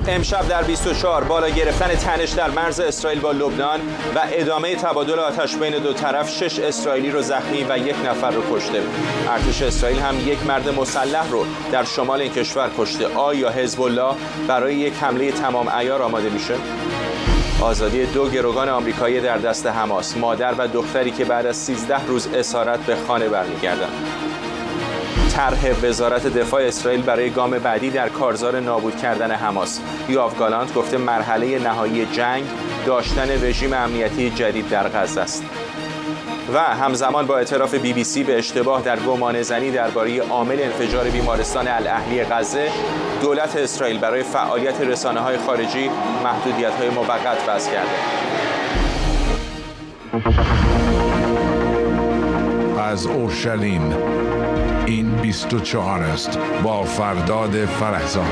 امشب در 24 بالا گرفتن تنش در مرز اسرائیل با لبنان و ادامه تبادل آتش بین دو طرف 6 اسرائیلی رو زخمی و 1 نفر رو کشته. ارتش اسرائیل هم 1 مرد مسلح رو در شمال این کشور کشته. آیا حزب الله برای یک حمله تمام عیار آماده میشه؟ آزادی 2 گروگان آمریکایی در دست حماس، مادر و دختری که بعد از 13 روز اسارت به خانه برمیگردند. طرح وزارت دفاع اسرائیل برای گام بعدی در کارزار نابود کردن حماس. یوآف گالانت گفته مرحله نهایی جنگ داشتن رژیم امنیتی جدید در غزه است. و همزمان با اعتراف BBC به اشتباه در گمانه‌زنی درباره عامل انفجار بیمارستان الاهلی غزه، دولت اسرائیل برای فعالیت رسانه‌های خارجی محدودیت‌های موقت وضع کرده. از اورشلیم این 24 است با فرداد فرهزاد.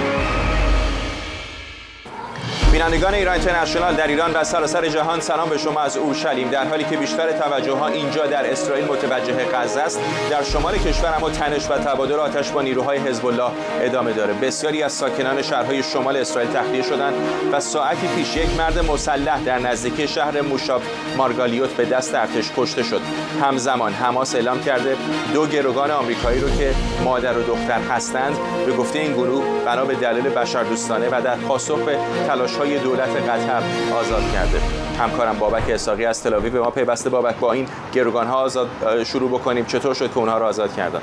بینندگان ایران اینترنشنال در ایران و سراسر جهان، سلام به شما از اورشلیم. در حالی که بیشتر توجه ها اینجا در اسرائیل متوجه غزه است، در شمال کشور اما تنش و تبادل آتش با نیروهای حزب الله ادامه داره. بسیاری از ساکنان شهرهای شمال اسرائیل تخلیه شدند و ساعتی پیش 1 مرد مسلح در نزدیکی شهر موشاو مارگالیوت به دست ارتش کشته شد. همزمان حماس اعلام کرده 2 گروگان آمریکایی رو که مادر و دختر هستند به گفته این گروه بنا به دلیل بشردوستانه و در پاسخ به تلاش‌های دولت قطر آزاد کرده. همکارم بابک اسحاقی از تل آویو به ما پیوسته. بابک، با این گروگان‌ها آزاد شروع بکنیم. چطور شد که اونها رو آزاد کردن؟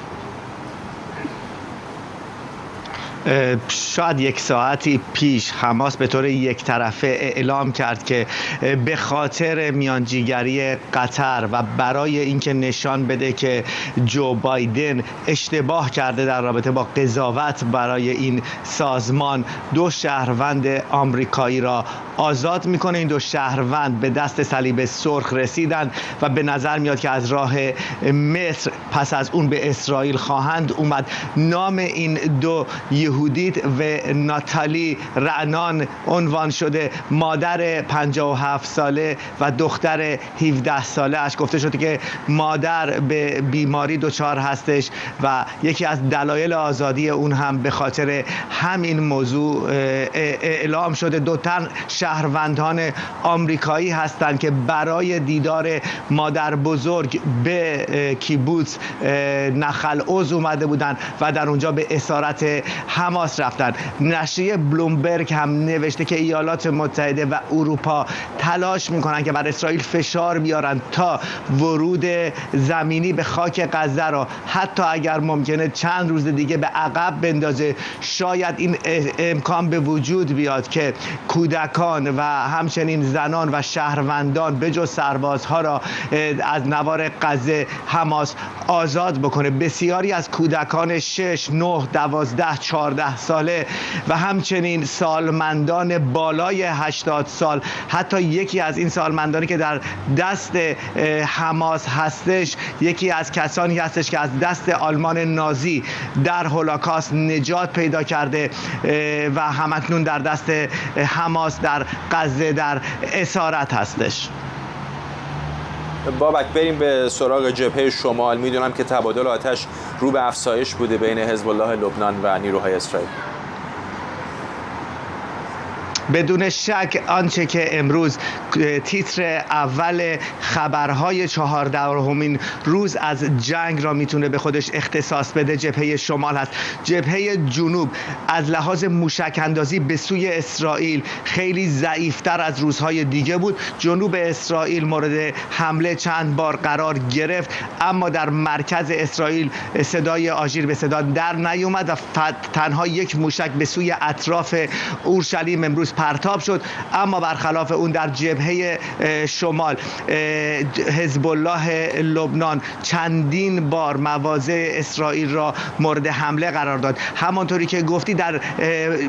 شاید 1 ساعتی پیش حماس به طور یک طرفه اعلام کرد که به خاطر میانجیگری قطر و برای اینکه نشان بده که جو بایدن اشتباه کرده در رابطه با قضاوت برای این سازمان، 2 شهروند آمریکایی را آزاد میکنه. این 2 شهروند به دست صلیب سرخ رسیدن و به نظر میاد که از راه مصر پس از اون به اسرائیل خواهند اومد. نام این 2 یهودیت و ناتالی رعنان عنوان شده. مادر 57 ساله و دختر 17 ساله اش. گفته شده که مادر به بیماری دچار هستش و یکی از دلایل آزادی اون هم به خاطر همین موضوع اعلام شده. 2 تن شهروندان آمریکایی هستند که برای دیدار مادر بزرگ به کیبوتس نخل عز اومده بودند و در اونجا به اسارت حماس رفتن. نشریه بلومبرگ هم نوشته که ایالات متحده و اروپا تلاش میکنن که بر اسرائیل فشار بیارن تا ورود زمینی به خاک غزه را حتی اگر ممکنه چند روز دیگه به عقب بندازه. شاید این امکان به وجود بیاد که کودکان و همچنین زنان و شهروندان به جز سربازها را از نوار غزه حماس آزاد بکنه. بسیاری از کودکان 6، 9، 12، 14 ساله و همچنین سالمندان بالای 80 سال، حتی یکی از این سالمندانی که در دست حماس هستش یکی از کسانی هستش که از دست آلمان نازی در هولوکاست نجات پیدا کرده و همکنون در دست حماس در غزه در اسارت هستش. بابک، بریم به سراغ جبهه شمال. میدونم که تبادل آتش رو به افزایش بوده بین حزب الله لبنان و نیروهای اسرائیل. بدون شک آنچه که امروز تیتر اول خبرهای 14مین روز از جنگ را میتونه به خودش اختصاص بده جبهه شمال هست. جبهه جنوب از لحاظ موشک اندازی به سوی اسرائیل خیلی ضعیفتر از روزهای دیگه بود. جنوب اسرائیل مورد حمله چند بار قرار گرفت، اما در مرکز اسرائیل صدای آژیر به صدا در نیومد و تنها 1 موشک به سوی اطراف اورشلیم امروز پرتاب شد. اما برخلاف اون در جبهه شمال حزب الله لبنان چندین بار مواضع اسرائیل را مورد حمله قرار داد. همانطوری که گفتی در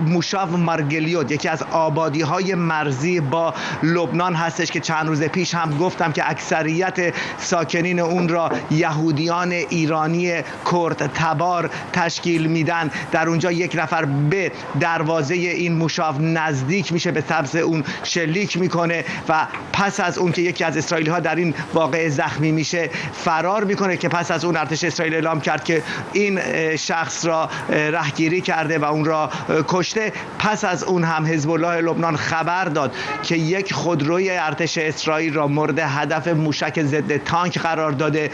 موشاو مارگلیوت، یکی از آبادی‌های مرزی با لبنان هستش که چند روز پیش هم گفتم که اکثریت ساکنین اون را یهودیان ایرانی کرد تبار تشکیل میدن. در اونجا 1 نفر به دروازه این موشاو نزدیک نزدیک میشه، به سبز اون شلیک میکنه و پس از اون که یکی از اسرائیلی ها در این واقعه زخمی میشه فرار میکنه، که پس از اون ارتش اسرائیل اعلام کرد که این شخص را رهگیری کرده و اون را کشته. پس از اون هم حزب الله لبنان خبر داد که یک خودروی ارتش اسرائیل را مورد هدف موشک ضد تانک قرار داده.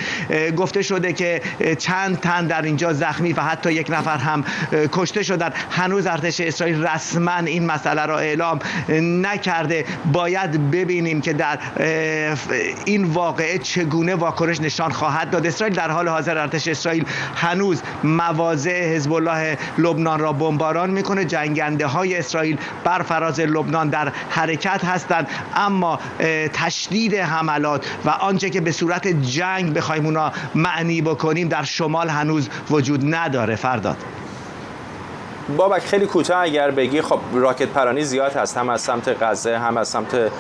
گفته شده که چند تن در اینجا زخمی و حتی یک نفر هم کشته شدند. هنوز ارتش اسرائیل رسما این مسئله را اعلام نکرده. باید ببینیم که در این واقعه چگونه واکنش نشان خواهد داد. اسرائیل در حال حاضر، ارتش اسرائیل هنوز مواضع حزب الله لبنان را بمباران میکنه. جنگنده های اسرائیل بر فراز لبنان در حرکت هستند، اما تشدید حملات و آنچه که به صورت جنگ بخوایم اونا معنی بکنیم در شمال هنوز وجود نداره. فرداد بابک خیلی کوتاه اگر بگی، خب راکت پرانی زیاد هست، هم از سمت غزه هم از سمت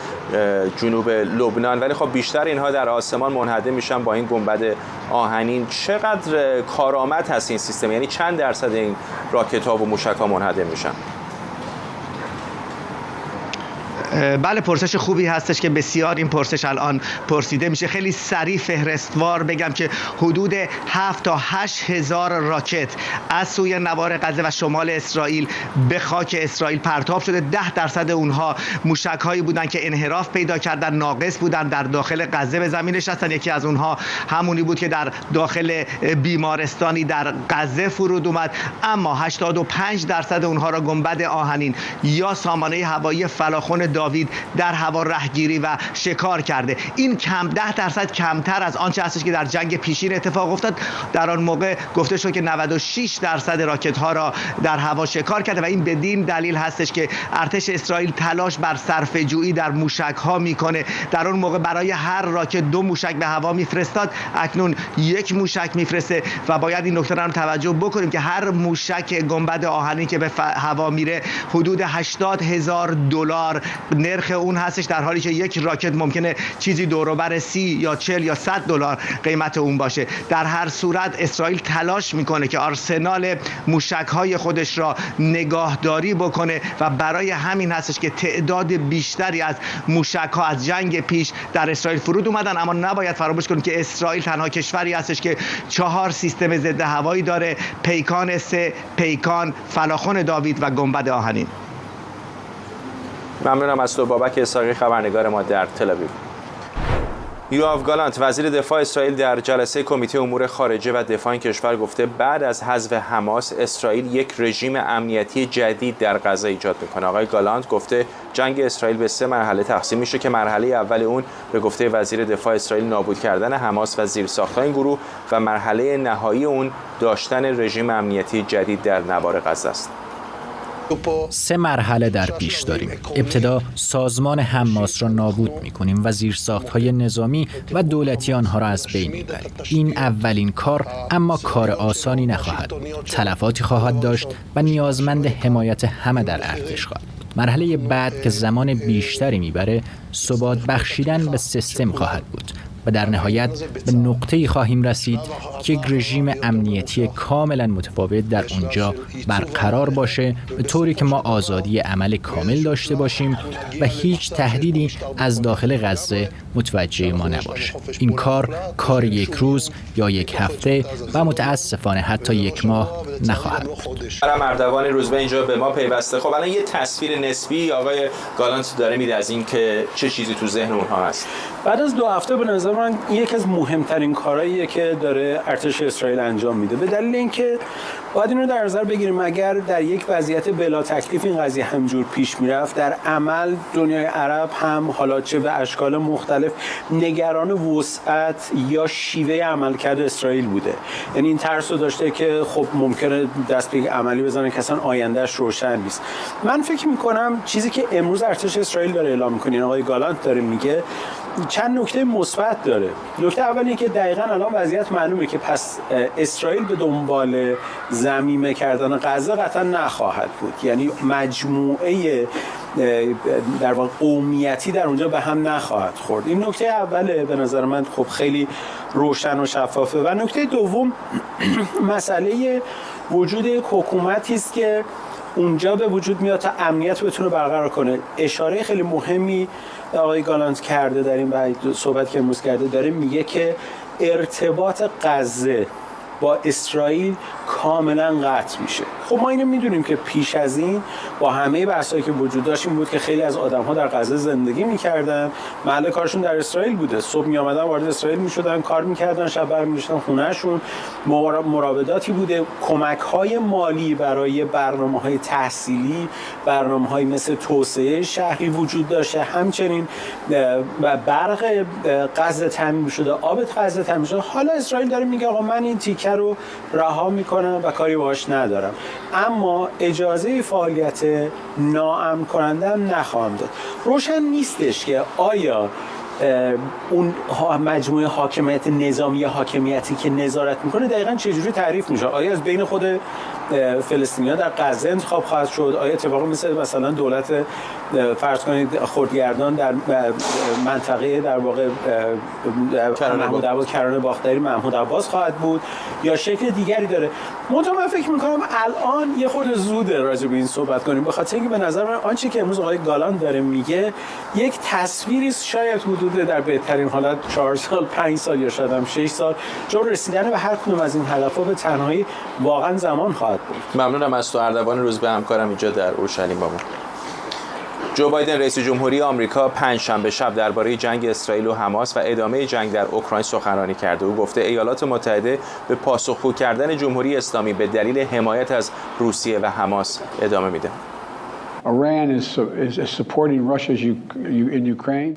جنوب لبنان، ولی خب بیشتر اینها در آسمان منهدم میشن با این گنبد آهنین. چقدر کارآمد هست این سیستم؟ یعنی چند درصد این راکت ها و موشک ها منهدم میشن؟ بله، پرسش خوبی هستش که بسیار این پرسش الان پرسیده میشه. خیلی سریع فهرستوار بگم که حدود 7 تا 8 هزار راکت از سوی نوار غزه و شمال اسرائیل به خاک اسرائیل پرتاب شده. 10% اونها موشک هایی بودن که انحراف پیدا کردن، ناقص بودن، در داخل غزه به زمین نشستن. یکی از اونها همونی بود که در داخل بیمارستانی در غزه فرود اومد. اما 85% اونها را گنبد آهنین یا سامانه هوایی فلاخن داوید در هوا رهگیری و شکار کرده. این 10% کمتر از آنچه هستش که در جنگ پیشین اتفاق افتاد. در آن موقع گفته شد که 96% راکت ها را در هوا شکار کرده و این بدین دلیل هستش که ارتش اسرائیل تلاش بر صرفه جویی در موشک ها میکنه. در اون موقع برای هر راکت 2 موشک به هوا میفرستاد، اکنون 1 موشک میفرسته و باید این نکته رو توجه بکنیم که هر موشک گنبد آهنین که به هوا میره حدود $80,000 نرخ اون هستش، در حالی که یک راکت ممکنه چیزی دور و بر 30 یا 40 یا $100 قیمت اون باشه. در هر صورت اسرائیل تلاش میکنه که آرسنال موشک‌های خودش را نگاهداری بکنه و برای همین هستش که تعداد بیشتری از موشک‌ها از جنگ پیش در اسرائیل فرود اومدن. اما نباید فراموش کنیم که اسرائیل تنها کشوری هستش که 4 سیستم ضد هوایی داره: پیکان 3، پیکان، فلاخن داوید و گنبد آهنین. ممنونم از تو بابک اسحاقی، خبرنگار ما در تل‌آویو. یوآف گالانت وزیر دفاع اسرائیل در جلسه کمیته امور خارجه و دفاع این کشور گفته بعد از حذف حماس اسرائیل یک رژیم امنیتی جدید در غزه ایجاد میکنه. آقای گالانت گفته جنگ اسرائیل به 3 مرحله تقسیم میشه که مرحله اول اون به گفته وزیر دفاع اسرائیل نابود کردن حماس و زیرساخت‌های این گروه و مرحله نهایی اون داشتن رژیم امنیتی جدید در نوار غزه است. 3 مرحله در پیش داریم. ابتدا سازمان حماس را نابود می‌کنیم و زیرساخت‌های نظامی و دولتی آنها را از بین می‌بریم. این اولین کار، اما کار آسانی نخواهد بود. تلفاتی خواهد داشت و نیازمند حمایت همه در ارتش خواهد بود. مرحله بعد که زمان بیشتری می‌بره، ثبات بخشیدن به سیستم خواهد بود و در نهایت به نقطه‌ای خواهیم رسید که یک رژیم امنیتی کاملا متفاوت در اونجا برقرار باشه، به طوری که ما آزادی عمل کامل داشته باشیم و هیچ تهدیدی از داخل غزه متوجه ما نباشه. این کار 1 روز یا 1 هفته و متاسفانه حتی 1 ماه نخواهد بود. اردوان روزبه اینجا به ما پیوسته. خب الان یه تصویر نسبی آقای گالانت داره میده از این که چه چیزی تو ذهن اونها هست. بعد از 2 هفته به نظر من یکی از مهمترین کارهاییه که داره ارتش اسرائیل انجام میده، به دلیل اینکه باید این رو در نظر بگیریم اگر در یک وضعیت بلا تکلیف این قضیه همجور پیش میرفت، در عمل دنیای عرب هم حالا چه به اشکال مختلف نگران وسعت یا شیوه عملکرد اسرائیل بوده. یعنی این ترس رو داشته که خب ممکنه دست به عملی بزنه که اصلا آیندهش روشن نیست. من فکر میکنم چیزی که امروز ارتش اسرائیل داره اعلام میکنه، آقای گالانت داره میگه، چند نکته مثبت داره. نکته اولی که دقیقاً الان وضعیت معلومه که پس اسرائیل به دنبال ضمیمه کردن غزه قطعا نخواهد بود. یعنی مجموعه در واقع قومیتی در اونجا به هم نخواهد خورد. این نکته اوله به نظر من خب خیلی روشن و شفافه. و نکته دوم مسئله وجود حکومتی است که اونجا به وجود میاد تا امنیت بتونه برقرار کنه. اشاره خیلی مهمی آقای گالانت کرده در این صحبت که امروز کرده، داره میگه که ارتباط غزه با اسرائیل کاملا قطع میشه. خب ما اینو میدونیم که پیش از این با همه بحثایی که وجود داشت این بود که خیلی از آدم‌ها در غزه زندگی میکردن، محل کارشون در اسرائیل بوده، صبح میآمدن وارد اسرائیل میشدن، کار میکردن، شب برمیگشتن خونهشون، مراوداتی بوده، کمک‌های مالی برای برنامه‌های تحصیلی، برنامه‌های مثل توسعه شهری وجود داشته، همچنین برق غزه تامین شده، آب غزه تامین شده. حالا اسرائیل داره میگه آقا من این تیکه رو رها میکنم و کاری باهاش ندارم، اما اجازه فعالیت ناامن کننده هم نخواهم داد. روشن نیستش که آیا اون مجموعه حاکمیت نظامی یا حاکمیتی که نظارت میکنه دقیقاً چجوری تعریف میشه؟ آیا از بین خود فلسطینی‌ها در غزه انتخاب خواهد شد؟ آیا اتفاقی مثلا دولت فرض کنید خردگردان در منطقه در واقع محمود عباس کرانه باختری محمود عباس خواهد بود یا شکل دیگری داره؟ من فکر میکنم الان یه خورده زوده راجع به این صحبت کنیم، به خاطر اینکه به نظر من آنچه که امروز آقای گالان داره میگه یک تصویری شاید حدود در بهترین حالت 4 سال 5 سال یا شاید هم 6 سال، چون رسیدن به هر کدوم از این هدف‌ها به تنهایی واقعا زمان خواهد بود. ممنونم از تو اردوان روز به همکارم اینجا در اورشلیم با ما. جو بایدن رئیس جمهوری آمریکا پنجشنبه شب درباره جنگ اسرائیل و حماس و ادامه جنگ در اوکراین سخنرانی کرده. او گفته ایالات متحده به پاسخگو کردن جمهوری اسلامی به دلیل حمایت از روسیه و حماس ادامه میده.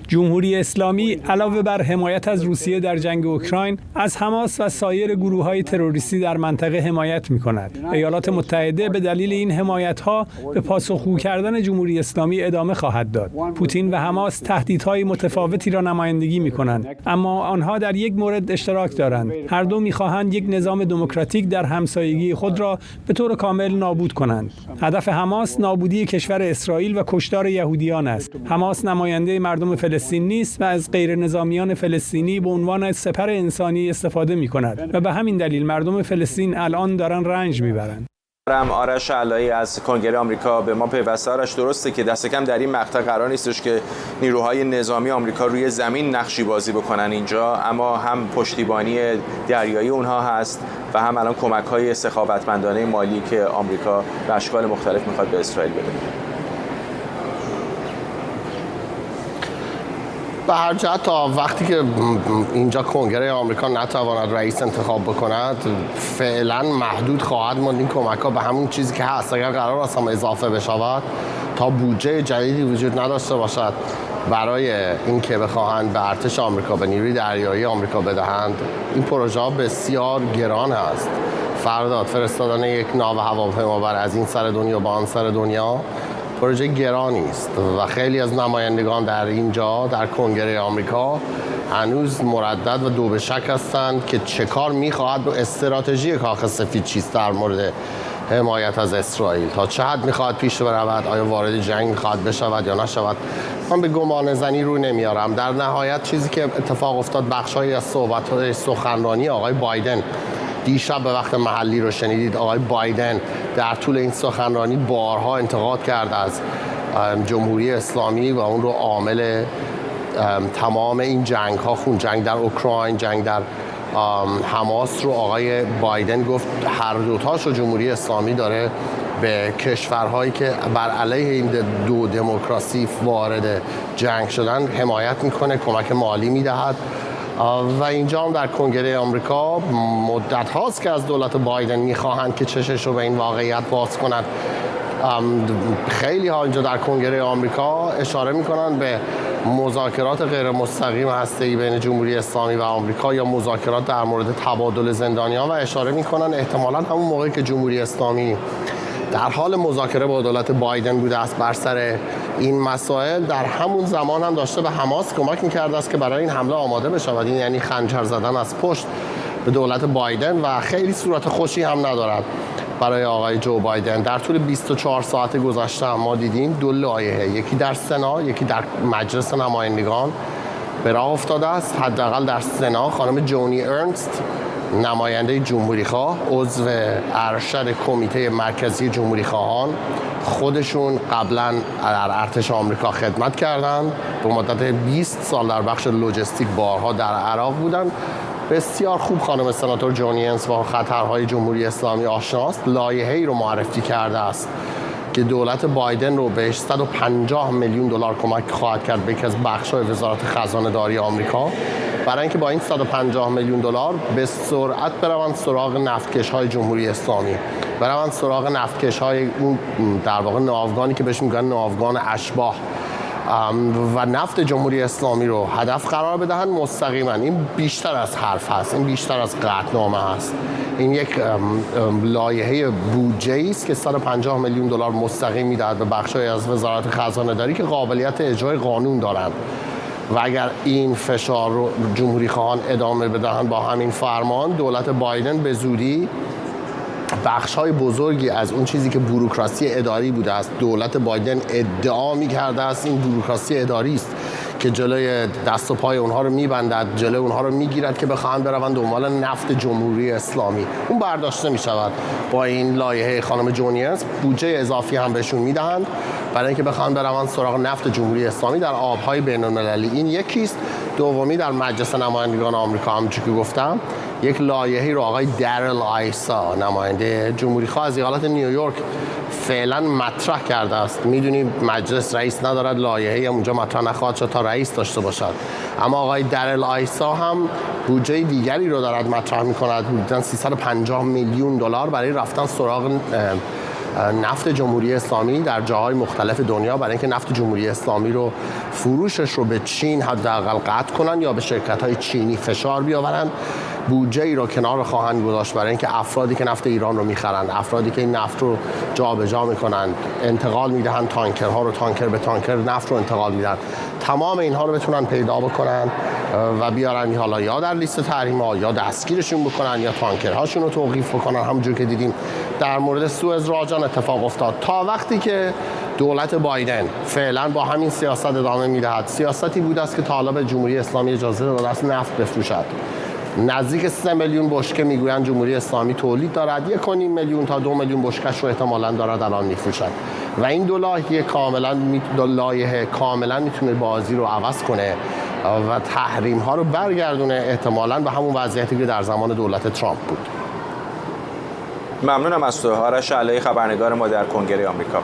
جمهوری اسلامی علاوه بر حمایت از روسیه در جنگ اوکراین، از حماس و سایر گروه‌های تروریستی در منطقه حمایت می‌کند. ایالات متحده به دلیل این حمایت‌ها به پاسخگو کردن جمهوری اسلامی ادامه خواهد داد. پوتین و حماس تهدیدهای متفاوتی را نمایندگی می‌کنند، اما آنها در یک مورد اشتراک دارند. هر دو می‌خواهند یک نظام دموکراتیک در همسایگی خود را به طور کامل نابود کنند. هدف حماس نابودی کشور اسرائیل و کشتار یهودیان است. حماس نماینده مردم فلسطین نیست و از غیر نظامیان فلسطینی به عنوان سپر انسانی استفاده می‌کند و به همین دلیل مردم فلسطین الان دارن رنج میبرند. آرش علایی از کنگره آمریکا به ما پیوسته. آرش، درسته که دست کم در این مقطع قرار نیستش که نیروهای نظامی آمریکا روی زمین نقشی بازی بکنن اینجا، اما هم پشتیبانی دریایی اونها هست و هم الان کمک‌های سخاوتمندانه مالی که آمریکا به اشکال مختلف میخواد به اسرائیل بده. به هر جهت تا وقتی که اینجا کنگره آمریکا نتواند رئیس انتخاب بکند فعلا محدود خواهد ماند این کمک‌ها به همون چیزی که هست. اگر قرار است هم اضافه بشود تا بودجه جدیدی وجود نداشته باشد برای اینکه بخواهند به ارتش آمریکا به نیروی دریایی آمریکا بدهند، این پروژه بسیار گران است. فرستادن یک ناو هواپیمابر از این سر دنیا با آن سر دنیا پروژه گرانی است و خیلی از نمایندگان در اینجا در کنگره آمریکا هنوز مردد و دو به شک هستند که چه کار می‌خواهد و استراتژی کاخ سفید چیست در مورد حمایت از اسرائیل، تا چه حد می‌خواهد پیش برود، آیا وارد جنگ می‌خواهد بشود یا نشود. من به گمان زنی رو نمیارم. در نهایت چیزی که اتفاق افتاد بخش‌هایی از صحبت‌های سخنرانی آقای بایدن دیشب به وقت محلی رو شنیدید. آقای بایدن در طول این سخنرانی بارها انتقاد کرد از جمهوری اسلامی و اون رو عامل تمام این جنگ ها، خون جنگ در اوکراین، جنگ در حماس رو آقای بایدن گفت هر دوتاش رو جمهوری اسلامی داره به کشورهایی که بر علیه این دو دموکراسی وارد جنگ شدن حمایت میکنه، کمک مالی میدهد. و اینجا هم در کنگره آمریکا مدت هاست که از دولت بایدن میخواهند که چشش رو به این واقعیت باز کند. خیلی ها اینجا در کنگره آمریکا اشاره میکنند به مذاکرات غیر مستقیم هسته‌ای بین جمهوری اسلامی و آمریکا یا مذاکرات در مورد تبادل زندانیان و اشاره میکنن احتمالاً همون موقعی که جمهوری اسلامی در حال مذاکره با دولت بایدن بوده است بر سر این مسائل، در همون زمان هم داشته به حماس کمک می‌کرده است که برای این حمله آماده بشود. این یعنی خنجر زدن از پشت به دولت بایدن و خیلی صورت خوشی هم ندارد برای آقای جو بایدن. در طول 24 ساعت گذشته ما دیدیم دو لایحه، یکی در سنا، یکی در مجلس نمایندگان به راه افتاده است. حداقل در سنا خانم جونی ارنست نماینده جمهوری‌خواه عضو ارشد کمیته مرکزی جمهوری‌خواهان خودشون قبلا در ارتش آمریکا خدمت کردند، به مدت 20 سال در بخش لوجستیک بارها در عراق بودند. بسیار خوب خانم سناتور جونینز با خطرهای جمهوری اسلامی آشناست. لایحه‌ای رو معرفی کرده است که دولت بایدن رو بهش 150 میلیون دلار کمک خواهد کرد به یکی از بخش‌های وزارت خزانه‌داری آمریکا، برای اینکه با این 150 میلیون دلار به سرعت بروند سراغ نفتکش‌های جمهوری اسلامی، بروند سراغ نفتکش‌های اون در واقع ناوگانی که بهش میگن ناوگان اشباح و نفت جمهوری اسلامی رو هدف قرار بدهند مستقیما. این بیشتر از حرف هست، این بیشتر از قطعنامه هست. این یک لایحه بودجه است که 150 میلیون دلار مستقیم میدهد به بخش‌های از وزارت خزانه‌داری که قابلیت اجرای قانون دارند و اگر این فشار رو جمهوری خواهان ادامه بدهند با همین فرمان، دولت بایدن به زودی بخش‌های بزرگی از اون چیزی که بوروکراسی اداری بوده است، دولت بایدن ادعا می‌کرده است این بوروکراسی اداری است که جلوی دست و پای اونها رو می‌بندد، جلوی اونها رو می‌گیرد که بخواهند بروند دنبال نفت جمهوری اسلامی. اون برداشته می‌شود. با این لایحه خانم جونینز بودجه اضافی هم بهشون میدهند برای اینکه بخواهند بروند سراغ نفت جمهوری اسلامی در آب‌های بین‌المللی. این یکیست. دومی در مجلس نمایندگان آمریکا همونجوری که گفتم یک لایحه‌ای رو آقای دریل آیسا نماینده جمهوری‌خواه از ایالت نیویورک فعلا مطرح کرده است. میدونیم مجلس رئیس ندارد، لایحه‌ای هم اونجا مطرح نخواهد شد تا رئیس داشته باشد. اما آقای دریل آیسا هم بودجه دیگری رو دارد مطرح می‌کند، حدوداً 350 میلیون دلار برای رفتن سراغ نفت جمهوری اسلامی در جاهای مختلف دنیا، برای اینکه نفت جمهوری اسلامی رو فروشش رو به چین حداقل قطع کنن یا به شرکت‌های چینی فشار بیاورن. بودجه ای رو کنار خواهند گذاشت برای اینکه افرادی که نفت ایران رو می‌خرند، افرادی که این نفت رو جابجا می‌کنند، انتقال می‌دهند، تانکرها رو تانکر به تانکر نفت رو انتقال میدن، تمام اینها رو بتونن پیدا بکنن و بیارن حالا یا در لیست تحریم‌ها یا دستگیرشون بکنن یا تانکرهاشون رو توقیف بکنن. همونجور که دیدیم در مورد سوئز راجان اتفاق افتاد. تا وقتی که دولت بایدن فعلا با همین سیاست ادامه میدهد، سیاستی بوده است که تا حالا به جمهوری اسلامی اجازه داده است نفت بفروشد. نزدیک 3 میلیون بشکه میگویند جمهوری اسلامی تولید دارد، 1.5 میلیون تا 2 میلیون بشکه‌اش رو احتمالاً دارد الان میفروشد و این دو لایحه کاملا میتونه بازی رو عوض کنه و تحریم ها رو برگردونه احتمالاً به همون وضعیتی که در زمان دولت ترامپ بود. ممنونم از تو. آرش علایی، خبرنگار ما در کنگره آمریکا.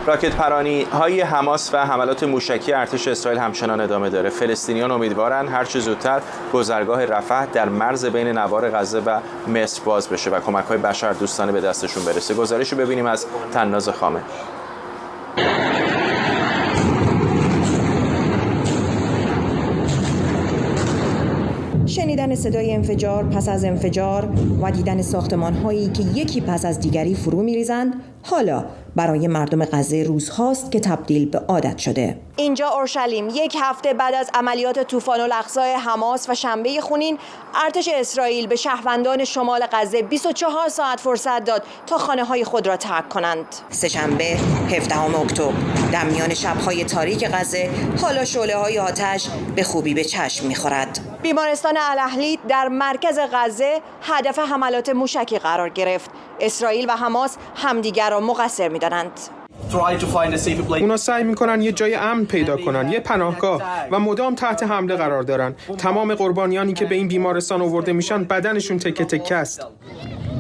راکت پرانی های حماس و حملات موشکی ارتش اسرائیل همچنان ادامه داره. فلسطینیان امیدوارن هر چه زودتر گذرگاه رفح در مرز بین نوار غزه و مصر باز بشه و کمک‌های بشردوستانه به دستشون برسه. گزارشو ببینیم از طناز خامه. شنیدن صدای انفجار پس از انفجار و دیدن ساختمان‌هایی که یکی پس از دیگری فرو می‌ریزند حالا برای مردم غزه روزهاست که تبدیل به عادت شده. اینجا اورشلیم، یک هفته بعد از عملیات طوفان الاقصی حماس و شنبه خونین، ارتش اسرائیل به شهروندان شمال غزه 24 ساعت فرصت داد تا خانه‌های خود را ترک کنند. سه‌شنبه 17 اکتبر در میان شب‌های تاریک غزه حالا شعله‌های آتش به خوبی به چشم می‌خورد. بیمارستان الاهلی در مرکز غزه هدف حملات موشکی قرار گرفت. اسرائیل و حماس همدیگر را مقصر می‌دانند. اونا سعی میکنن یه جای امن پیدا کنن، یه پناهگاه، و مدام تحت حمله قرار دارن. تمام قربانیانی که به این بیمارستان آورده میشن بدنشون تکه تکه است.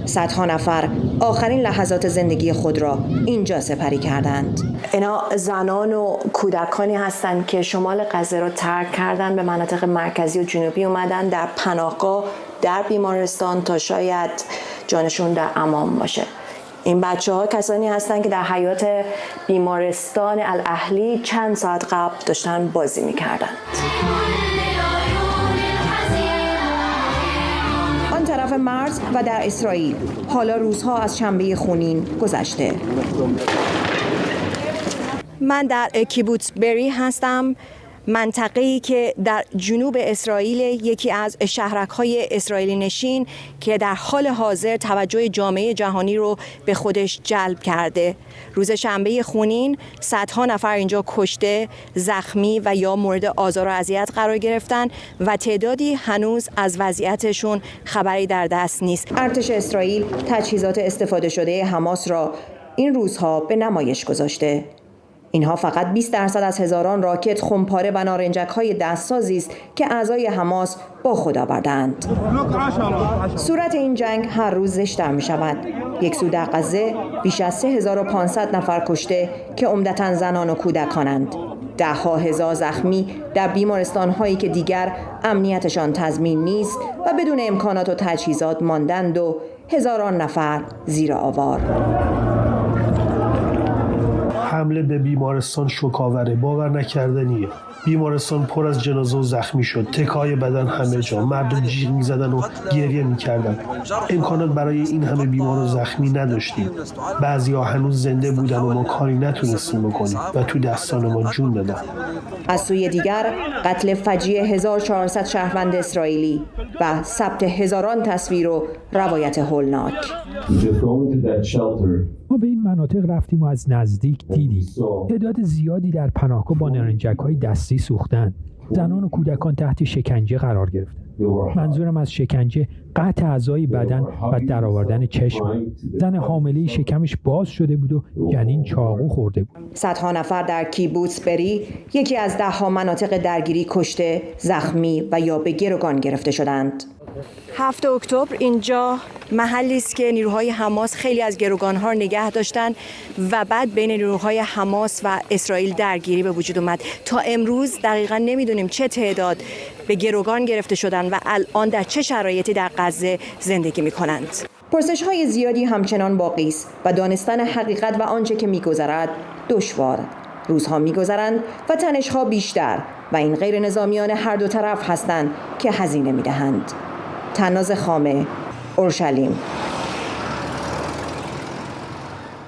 صدها نفر آخرین لحظات زندگی خود را اینجا سپری کردند. اینا زنان و کودکانی هستند که شمال غزه را ترک کردند، به مناطق مرکزی و جنوبی اومدن در پناهگاه در بیمارستان تا شاید جانشون در امان باشه. این بچه‌ها کسانی هستند که در حیاط بیمارستان الاهلی چند ساعت قبل داشتن بازی می‌کردند. آن طرف مرز و در اسرائیل حالا روزها از شنبه خونین گذشته. من در کیبوتز بری هستم. منطقه‌ای که در جنوب اسرائیل، یکی از شهرک‌های اسرائیلی نشین که در حال حاضر توجه جامعه جهانی رو به خودش جلب کرده. روز شنبه خونین صدها نفر اینجا کشته، زخمی و یا مورد آزار و اذیت قرار گرفتن و تعدادی هنوز از وضعیتشون خبری در دست نیست. ارتش اسرائیل تجهیزات استفاده شده حماس را این روزها به نمایش گذاشته. اینها فقط 20% از هزاران راکت، خمپاره و نارنجک‌های دستسازی است که اعضای حماس با خود آوردند. صورت این جنگ هر روز زشت‌تر می‌شود. یک سو در غزه بیش از 3500 نفر کشته که عمدتاً زنان و کودکانند. ده‌ها هزار زخمی در بیمارستان‌هایی که دیگر امنیتشان تضمین نیست و بدون امکانات و تجهیزات ماندند و هزاران نفر زیر آوار. حمله به بیمارستان شوک‌آوره، باور نکردنیه. بیمارستان پر از جنازه و زخمی شد، تکه‌های بدن همه جا، مردم جیغ می‌زدن و گریه می‌کردن. امکانات برای این همه بیمار و زخمی نداشتیم. بعضی‌ها هنوز زنده بودن و ما کاری نتونستیم بکنیم و تو دستان ما جون دادن. از سوی دیگر قتل فجیع 1400 شهروند اسرائیلی و ثبت هزاران تصویر و روایت هولناک. ما به این مناطق رفتیم و از نزدیک دیدیم تعداد زیادی در پناهگاه با نارنجک‌های دستی سوختند. زنان و کودکان تحت شکنجه قرار گرفتند. منظورم از شکنجه قطع اعضای بدن و درآوردن چشم. زن حامله شکمش باز شده بود و جنین چاقو خورده بود. صدها نفر در کیبوتس بری، یکی از ده‌ها مناطق درگیری، کشته، زخمی و یا به گروگان گرفته شدند. 7 اکتبر اینجا محلی است که نیروهای حماس خیلی از گروگان‌ها رو نگه داشتن و بعد بین نیروهای حماس و اسرائیل درگیری به وجود اومد. تا امروز دقیقاً نمیدونیم چه تعداد به گروگان گرفته شدن و الان در چه شرایطی در غزه زندگی می‌کنند. پرسش‌های زیادی همچنان باقی است و دانستن حقیقت و آنچه که می‌گذرد دشوار. روزها می‌گذرند و تنش‌ها بیشتر و این غیر نظامیان هر دو طرف هستند که هزینه می‌دهند. تناز خامه، اورشلیم.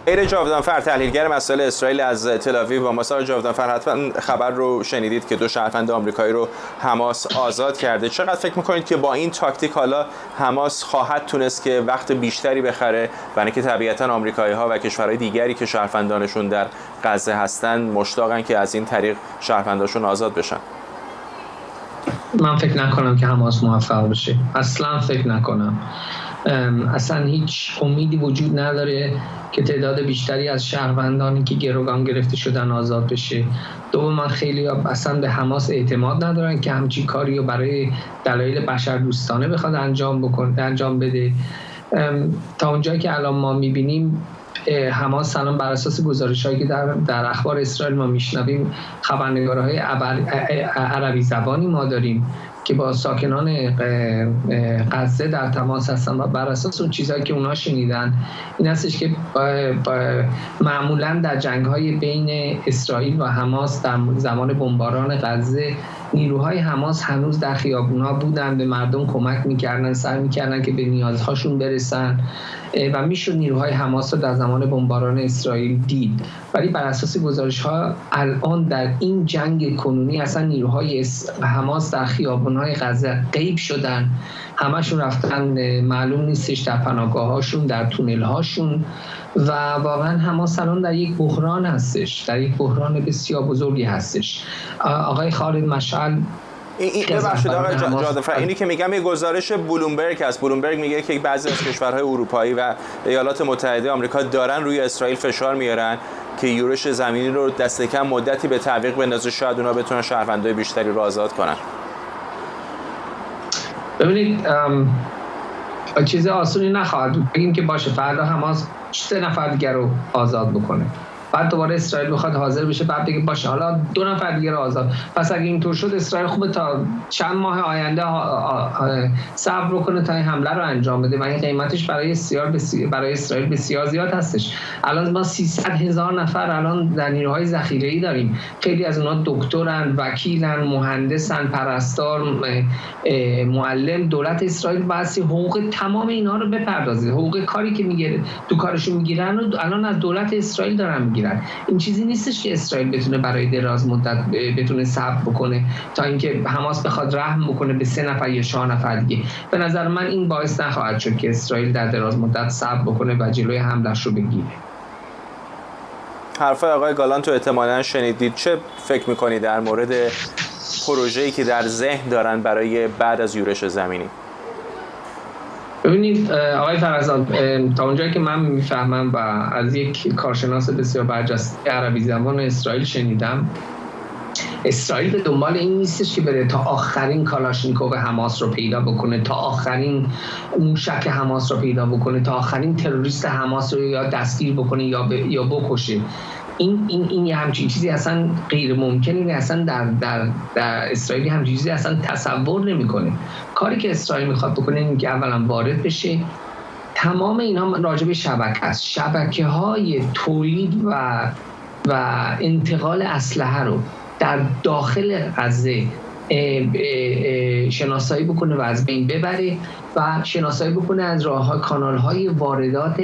غیر جاودانفر، تحلیلگر مسائل اسرائیل از تل‌آویو با مسائل جاودانفر، حتما خبر رو شنیدید که 2 شهروند آمریکایی رو حماس آزاد کرده. چقدر فکر می‌کنید که با این تاکتیک حالا حماس خواهد تونست که وقت بیشتری بخره، برای اینکه طبیعتاً آمریکایی‌ها و کشورهای دیگری که شهروندانشون در غزه هستن مشتاقن که از این طریق شهرونداشون آزاد بشن؟ من فکر نکنم که حماس موفق بشه. اصلا فکر نکنم. اصلا هیچ امیدی وجود نداره که تعداد بیشتری از شهروندانی که گروگان گرفته شدن آزاد بشه. دوما خیلی اصلا به حماس اعتماد ندارن که همچین کاری رو برای دلایل بشردوستانه بخواد انجام بده. تا اونجایی که الان ما میبینیم حماس الان بر اساس گزارش‌هایی که در اخبار اسرائیل ما میشنویم، خبرنگارهای عربی زبانی ما داریم که با ساکنان غزه در تماس هستن و بر اساس اون چیزهایی که اونا شنیدن این هستش که معمولاً در جنگ‌های بین اسرائیل و حماس در زمان بمباران غزه نیروهای حماس هنوز در خیابون‌ها بودن، به مردم کمک می‌کردن، سعی می‌کردن که به نیازهاشون برسن و میشد نیروهای حماس رو در زمان بمباران اسرائیل دید. ولی بر اساس گزارش‌ها الان در این جنگ کنونی اصلا نیروهای حماس در خیابان‌های غزه غیب شدن، همشون رفتن، معلوم نیستش در پناهگاه‌هاشون، در تونل‌هاشون و واقعا حماس الان در یک بحران هستش، در یک بحران بسیار بزرگی هستش. آقای خالد مشعل ببخشید آقای جاودانفر، اینی که میگم یه گزارش بلومبرگ هست. بلومبرگ میگه که بعضی از کشورهای اروپایی و ایالات متحده آمریکا دارن روی اسرائیل فشار میارن که یورش زمینی رو دست کم مدتی به تعویق بندازه، شاید اونا بتونن شهروندای بیشتری رو آزاد کنن. ببینید چیز آسونی نخواهد بود. بگیم که باشه فردا حماس 3 نفر دیگر رو آزاد بکنه، بعد دوباره اسرائیل بخواد حاضر بشه، بعد بگه باشه حالا 2 نفر دیگه رو آزاد. پس اگه اینطور شد اسرائیل خوبه تا چند ماه آینده صبر بکنه تا این حمله رو انجام بده و این قیمتش برای اسرائیل بسیار زیاد هستش. الان ما 300,000 نفر الان در نیروهای ذخیره‌ای داریم، خیلی از اونها دکترن، وکیلن، مهندسن، پرستار، معلم. دولت اسرائیل واسه حقوق تمام اینا رو بپردازه. حقوق کاری که میگیره تو کارشون میگیرن و الان از دولت اسرائیل دارن میگیرن. بگیرن. این چیزی نیستش که اسرائیل بتونه برای دراز مدت بتونه صبر بکنه تا اینکه حماس بخواد رحم بکنه به 3 نفر یا 4 نفر دیگه. به نظر من این باعث نخواهد شد که اسرائیل در دراز مدت صبر بکنه و جلوی حمله‌اش رو بگیره. حرفای آقای گالانت رو احتمالاً شنیدید. چه فکر می‌کنید در مورد پروژه‌ای که در ذهن دارن برای بعد از یورش زمینی؟ ببینید آقای فرزاد، تا اونجایی که من میفهمم و از یک کارشناس بسیار برجسته عربی زبان اسرائیل شنیدم، اسرائیل به دنبال این نیستش که بره تا آخرین کالاشنیکوف حماس رو پیدا بکنه، تا آخرین موشک حماس رو پیدا بکنه، تا آخرین تروریست حماس رو یا دستگیر بکنه یا بکشه. این یه همچین چیزی اصلا غیر ممکنه، اصلا در اسرائیل همچین چیزی اصلا تصور نمیکنه. کاری که اسرائیل میخواد بکنه این که اولا وارد بشه. تمام اینا راجع به شبکه است. شبکه‌های تولید و انتقال اسلحه رو در داخل غزه شناسایی بکنه و از بین ببره و شناسایی بکنه از راه‌های کانال‌های واردات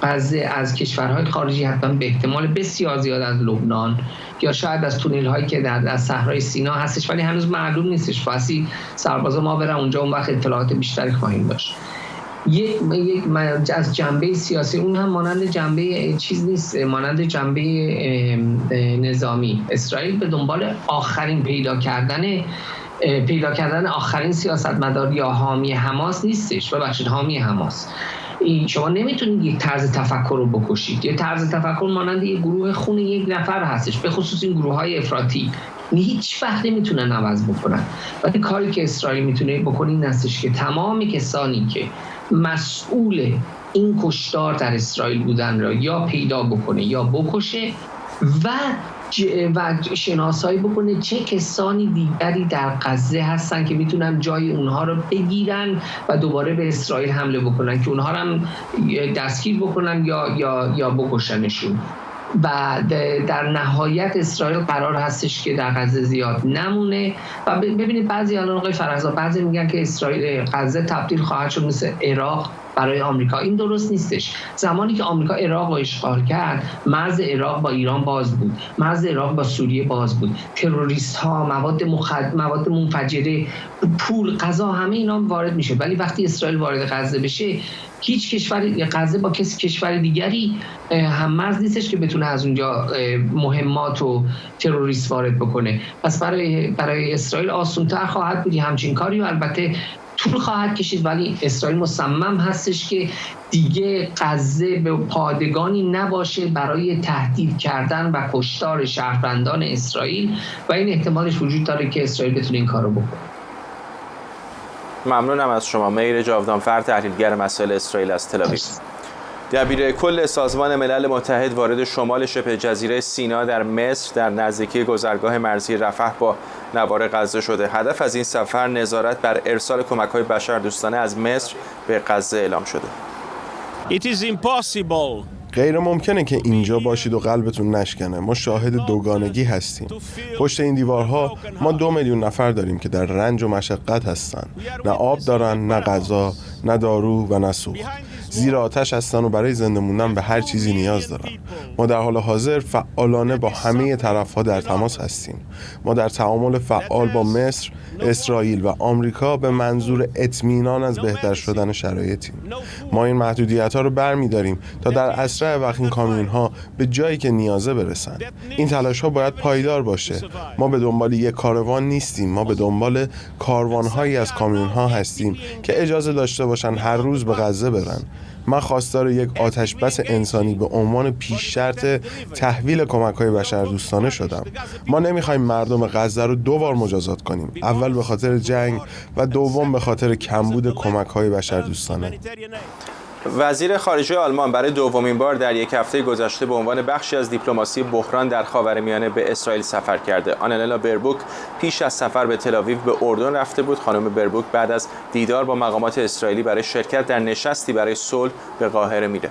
غزه از کشورهای خارجی، حتی به احتمال بسیار زیاد از لبنان یا شاید از تونل‌هایی که در صحرای سینا هستش، ولی هنوز معلوم نیستش. واسه سربازا ما برن اونجا، اون وقت اطلاعات بیشتری خواهیم داشت. یک از جنبه سیاسی، اون هم مانند جنبه چیز نیست، مانند جنبه نظامی. اسرائیل به دنبال آخرین پیدا کردن آخرین سیاستمدار یا حامی حماس نیستش. ببخشید، حامی حماس. شما نمیتونید یک طرز تفکر رو بکشید. یک طرز تفکر مانند یک گروه خون یک نفر هستش، به خصوص این گروه‌های افراطی هیچ وقت نمیتونن عوض بکنن. ولی کاری که اسرائیل میتونه بکنه این هستش که تمام کسانی که مسئول این کشتار در اسرائیل بودن را یا پیدا بکنه یا بکشه و شناسایی بکنه چه کسانی دیگری در غزه هستن که میتونن جای اونها رو بگیرن و دوباره به اسرائیل حمله بکنن، که اونها رو هم دستگیر بکنن یا بکشنشون. و در نهایت اسرائیل قرار هستش که در غزه زیاد نمونه. و ببینید بعضی الان آقای فرزاد بعضی میگن که اسرائیل غزه تبدیل خواهد شد مثل عراق برای آمریکا. این درست نیستش. زمانی که آمریکا عراق رو اشغال کرد، مرز عراق با ایران باز بود، مرز عراق با سوریه باز بود. تروریست ها، مواد منفجره، پول، غذا، همه اینا وارد میشه. ولی وقتی اسرائیل وارد غزه بشه، هیچ کشوری غزه با کشور دیگری هم مرز نیستش که بتونه از اونجا مهمات و تروریست وارد بکنه. پس برای اسرائیل آسان‌تر خواهد بود همچین کاری، و البته طول خواهد کشید، ولی اسرائیل مصمم هستش که دیگه غزه به پادگانی نباشه برای تهدید کردن و کشتار شهروندان اسرائیل، و این احتمالش وجود داره که اسرائیل بتونه این کارو بکنه. ممنونم از شما. مهیر جاودانفر، تحلیلگر مسائل اسرائیل از تل‌آویو. دبیر کل سازمان ملل متحد وارد شمال شبه جزیره سینا در مصر در نزدیکی گذرگاه مرزی رفح با نوار غزه شده. هدف از این سفر نظارت بر ارسال کمک‌های بشردوستانه از مصر به غزه اعلام شده. غیر ممکنه که اینجا باشید و قلبتون نشکنه. ما شاهد دوگانگی هستیم. پشت این دیوارها ما 2 میلیون نفر داریم که در رنج و مشقت هستن. نه آب دارن، نه غذا، نه دارو و نه سوخت. زیر آتش هستن و برای زنده موندن به هر چیزی نیاز دارن. ما در حال حاضر فعالانه با همه طرف‌ها در تماس هستیم. ما در تعامل فعال با مصر، اسرائیل و آمریکا به منظور اطمینان از بهتر شدن شرایطیم. ما این محدودیت‌ها رو برمی‌داریم تا در اسرع وقت این کامیون‌ها به جایی که نیازه برسن. این تلاش‌ها باید پایدار باشه. ما به دنبال یک کاروان نیستیم. ما به دنبال کاروان‌هایی از کامیون‌ها هستیم که اجازه داشته باشن هر روز به غزه برن. من خواستار یک آتشبس انسانی به عنوان پیش شرط تحویل کمک‌های بشردوستانه شدم. ما نمی‌خوایم مردم غزه رو 2 بار مجازات کنیم. اول به خاطر جنگ و دوم به خاطر کمبود کمک‌های بشردوستانه. وزیر خارجه آلمان برای دومین بار در یک هفته گذشته به عنوان بخشی از دیپلماسی بحران در خاورمیانه به اسرائیل سفر کرده. آنالا بربوک پیش از سفر به تل‌آویو به اردن رفته بود. خانم بربوک بعد از دیدار با مقامات اسرائیلی برای شرکت در نشستی برای صلح به قاهره میره.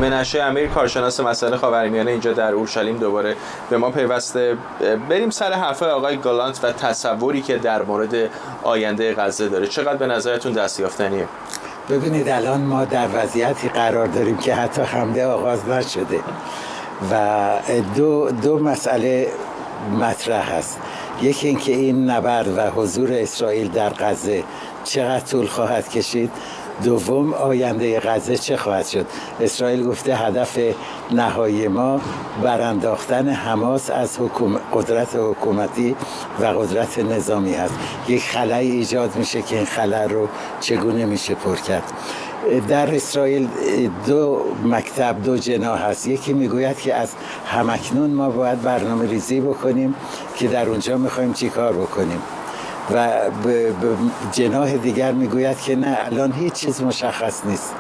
منشه امیر، کارشناس مسائل خاورمیانه اینجا در اورشلیم، دوباره به ما پیوسته. بریم سر حرفای آقای گالانت و تصوری که در مورد آینده غزه داره. چقدر به نظرتون دستیافتنیه؟ ببینید الان ما در وضعیتی قرار داریم که حتی حمله آغاز نشده و دو مسئله مطرح هست. یکی اینکه این نبرد و حضور اسرائیل در غزه چقدر طول خواهد کشید. دوم، آینده غزه چه خواهد شد. اسرائیل گفته هدف نهایی ما برانداختن حماس از قدرت حکومتی و قدرت نظامی هست. یک خلایی ایجاد میشه که این خلا رو چگونه میشه پر کرد. در اسرائیل دو مکتب، دو جناح هست. یکی میگوید که از همکنون ما باید برنامه ریزی بکنیم که در اونجا میخوایم چی کار بکنیم و جناح دیگر میگوید که نه، الان هیچ چیز مشخص نیست،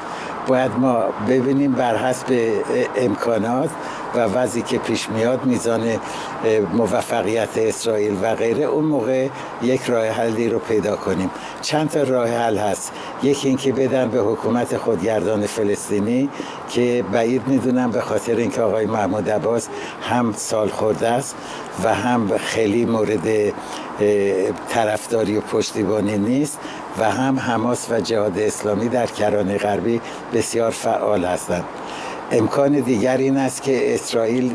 باید ما ببینیم بر حسب امکانات و وضعی که پیش میاد، میزان موفقیت اسرائیل و غیره، اون موقع یک راه حلی رو پیدا کنیم. چند تا راه حل هست. یکی این که بدن به حکومت خودگردان فلسطینی که بعید میدونم به خاطر اینکه آقای محمود عباس هم سال خورده است و هم خیلی مورد طرفداری و پشتیبانی نیست و هم حماس و جهاد اسلامی در کرانه غربی بسیار فعال هستند. امکان دیگر این است که اسرائیل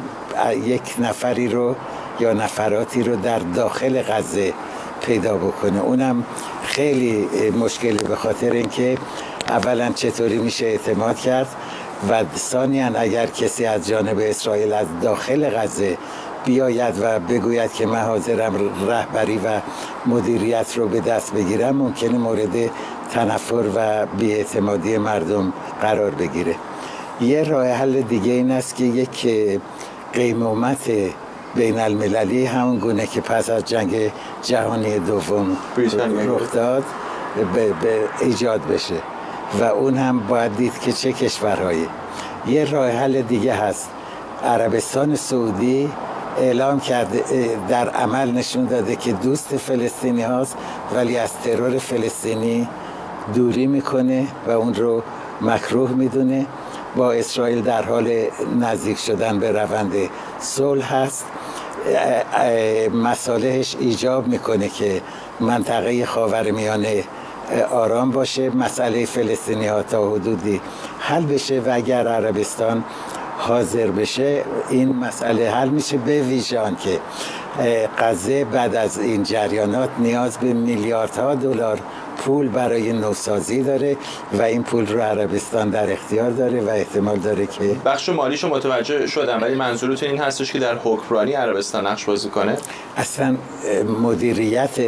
یک نفری رو یا نفراتی رو در داخل غزه پیدا بکنه. اونم خیلی مشکلی، به خاطر اینکه اولا چطوری میشه اعتماد کرد و ثانیاً اگر کسی از جانب اسرائیل از داخل غزه بیاید و بگوید که من حاضرم رهبری و مدیریت رو به دست بگیرم، ممکنه مورد تنفر و بی‌اعتمادی مردم قرار بگیره. یه راه حل دیگه این است که یک قیمومت بین المللی همون گونه که پس از جنگ جهانی دوم رخ داد به ایجاد بشه و اون هم باید دید که چه کشورهایی. یه راه حل دیگه هست. عربستان سعودی اعلام کرده، در عمل نشون داده که دوست فلسطینی هاست ولی از ترور فلسطینی دوری میکنه و اون رو مکروه میدونه. با اسرائیل در حال نزدیک شدن به روند صلح هست. مصالحش ایجاب میکنه که منطقه خاورمیانه آرام باشه، مسئله فلسطینی ها تا حدودی حل بشه و اگر عربستان حاضر بشه این مسئله حل میشه، به ویژه که غزه بعد از این جریانات نیاز به میلیاردها دلار پول برای نوسازی داره و این پول رو عربستان در اختیار داره و احتمال داره که بخش مالیشو متوجه شدم، ولی منظورتون این هستش که در حکمرانی عربستان نقش بازی کنه؟ اصلا مدیریت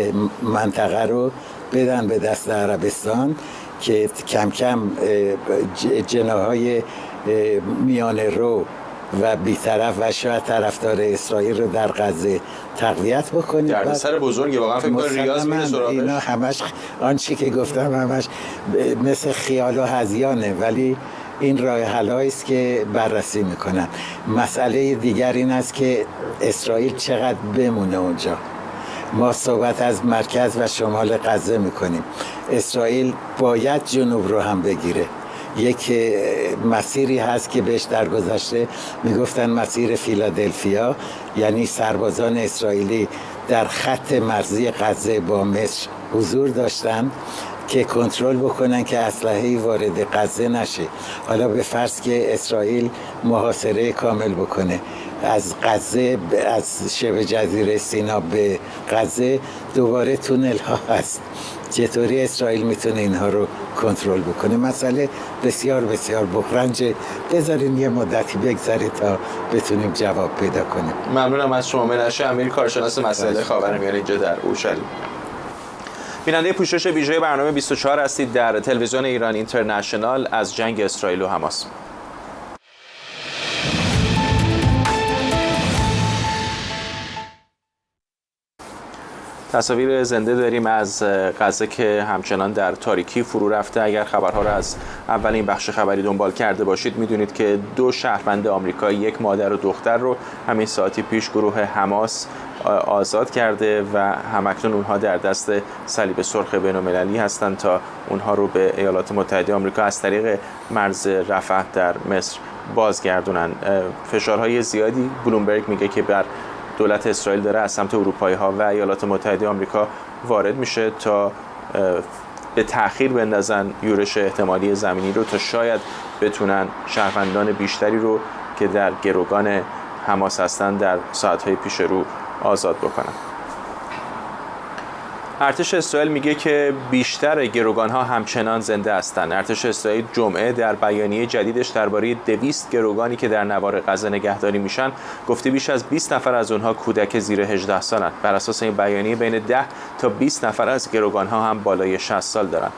منطقه رو بدن به دست عربستان که کم کم جناح‌های میانه رو و بی‌طرف و شاید طرفدار اسرائیل رو در غزه تقویت بکنید. دردسر بزرگی واقعا. فکر کنم ریاض میره سراغش. اینا همش آنچه که گفتم همش مثل خیال و هذیانه، ولی این راه حل‌هایی است که بررسی میکنن. مسئله دیگر این است که اسرائیل چقدر بمونه اونجا. ما صحبت از مرکز و شمال غزه میکنیم. اسرائیل باید جنوب رو هم بگیره. یک مسیری هست که بهش در گذشته میگفتن مسیر فیلادلفیا، یعنی سربازان اسرائیلی در خط مرزی غزه با مصر حضور داشتن که کنترل بکنن که اسلحه‌ای وارد غزه نشه. حالا به فرض که اسرائیل محاصره کامل بکنه از غزه، از شبه جزیره سینا به غزه، دوباره تونل ها هست. چطوری اسرائیل میتونه اینها رو کنترل بکنه؟ مسئله بسیار بسیار بحرانجه. بذارین یه مدتی بگذره تا بتونیم جواب پیدا کنیم. ممنونم از شما منشه امیر، کارشناس مسائل خاورمیانه اینجا در اورشلیم. بیننده پوشش ویژه برنامه 24 هستید در تلویزیون ایران اینترنشنال از جنگ اسرائیل و حماس. تصاویر زنده داریم از غزه که همچنان در تاریکی فرو رفته. اگر خبرها را از اولین بخش خبری دنبال کرده باشید میدونید که 2 شهروند آمریکایی، یک مادر و دختر رو همین ساعتی پیش گروه حماس آزاد کرده و همکنون اونها در دست صلیب سرخ بین‌المللی هستند تا اونها رو به ایالات متحده آمریکا از طریق مرز رفح در مصر بازگردونن. فشارهای زیادی بلومبرگ میگه که بر دولت اسرائیل داره از سمت اروپایی‌ها و ایالات متحده آمریکا وارد میشه تا به تأخیر بندازن یورش احتمالی زمینی رو تا شاید بتونن شهروندان بیشتری رو که در گروگان حماس هستن در ساعت‌های پیش رو آزاد بکنن. ارتش اسرائیل میگه که بیشتر گروگان‌ها همچنان زنده هستند. ارتش اسرائیل جمعه در بیانیه جدیدش درباره 200 گروگانی که در نوار غزه نگهداری میشن گفته بیش از 20 نفر از اونها کودک زیر 18 سالند. بر اساس این بیانیه بین 10 تا 20 نفر از گروگان‌ها هم بالای 60 سال دارن.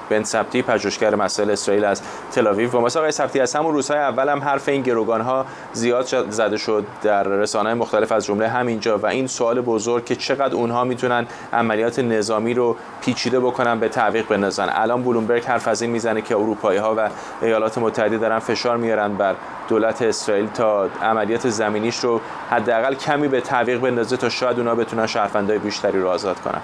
بن سبتی پژوهشگر مسائل اسرائیل از تل آویو و آقای سبتی از همون روزهای اول هم حرف این گروگان‌ها زیاد زده شد در رسانه‌های مختلف از جمله همینجا و این سوال بزرگ که چقدر اونها میتونن عملیات نظامی رو پیچیده بکنن به تعویق بندازن. الان بلومبرگ حرف از این میزنه که اروپایی‌ها و ایالات متحده دارن فشار میارن بر دولت اسرائیل تا عملیات زمینیش رو حداقل کمی به تعویق بندازه تا شاید اونها بتونن شهروندای بیشتری رو آزاد کنن.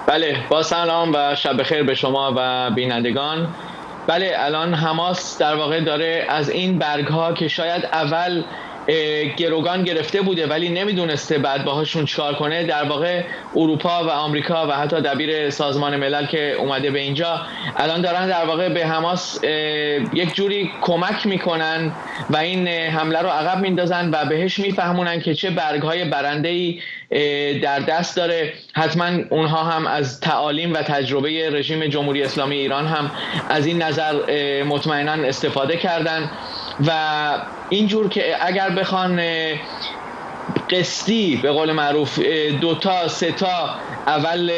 بله، با سلام و شب بخیر به شما و بینندگان. بله، الان حماس در واقع داره از این برگ‌ها که شاید اول گروگان گرفته بوده ولی نمیدونسته بعد باهاشون چیکار کنه، در واقع اروپا و آمریکا و حتی دبیر سازمان ملل که اومده به اینجا الان دارن در واقع به حماس یک جوری کمک میکنن و این حمله رو عقب میندازن و بهش میفهمونن که چه برگ‌های برنده‌ای در دست داره. حتما اونها هم از تعالیم و تجربه رژیم جمهوری اسلامی ایران هم از این نظر مطمئنا استفاده کردن و اینجور که اگر بخوان قسطی به قول معروف 2 تا 3 تا اول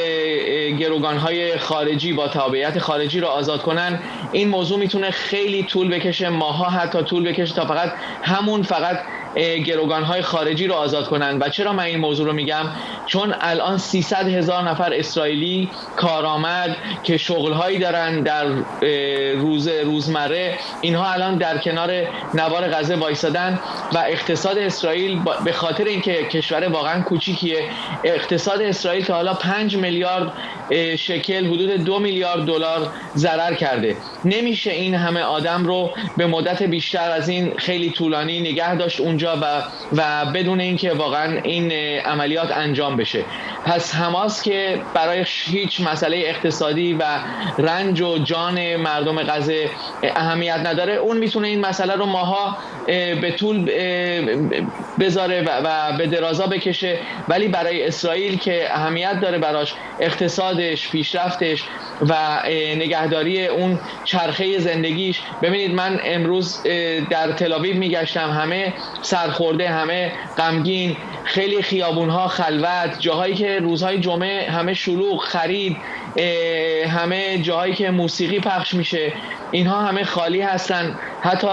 گروگان‌های خارجی با تابعیت خارجی رو آزاد کنن، این موضوع میتونه خیلی طول بکشه، ماها حتی طول بکشه تا فقط گروگان‌های خارجی رو آزاد کنن. و چرا من این موضوع رو میگم؟ چون الان 300,000 نفر اسرائیلی کارآمد که شغل‌هایی دارن در روزمره، اینها الان در کنار نوار غزه وایسادن و اقتصاد اسرائیل به خاطر اینکه کشور واقعا کوچیکیه، اقتصاد اسرائیل تا حالا 5 میلیارد شکل، حدود 2 میلیارد دلار ضرر کرده. نمیشه این همه آدم رو به مدت بیشتر از این خیلی طولانی نگه داشت اونجا و بدون اینکه واقعا این عملیات انجام بشه. پس حماس که برای هیچ مسئله اقتصادی و رنج و جان مردم غزه اهمیت نداره، اون میتونه این مسئله رو ماها به طول بذاره و به درازا بکشه، ولی برای اسرائیل که اهمیت داره براش اقتصادش، پیشرفتش و نگهداری اون چرخه زندگیش. ببینید من امروز در تل آویو میگشتم، همه سرخورده، همه غمگین، خیلی خیابونها خلوت، جاهایی که روزهای جمعه همه شلوغ، خرید، همه جاهایی که موسیقی پخش میشه، اینها همه خالی هستن. حتی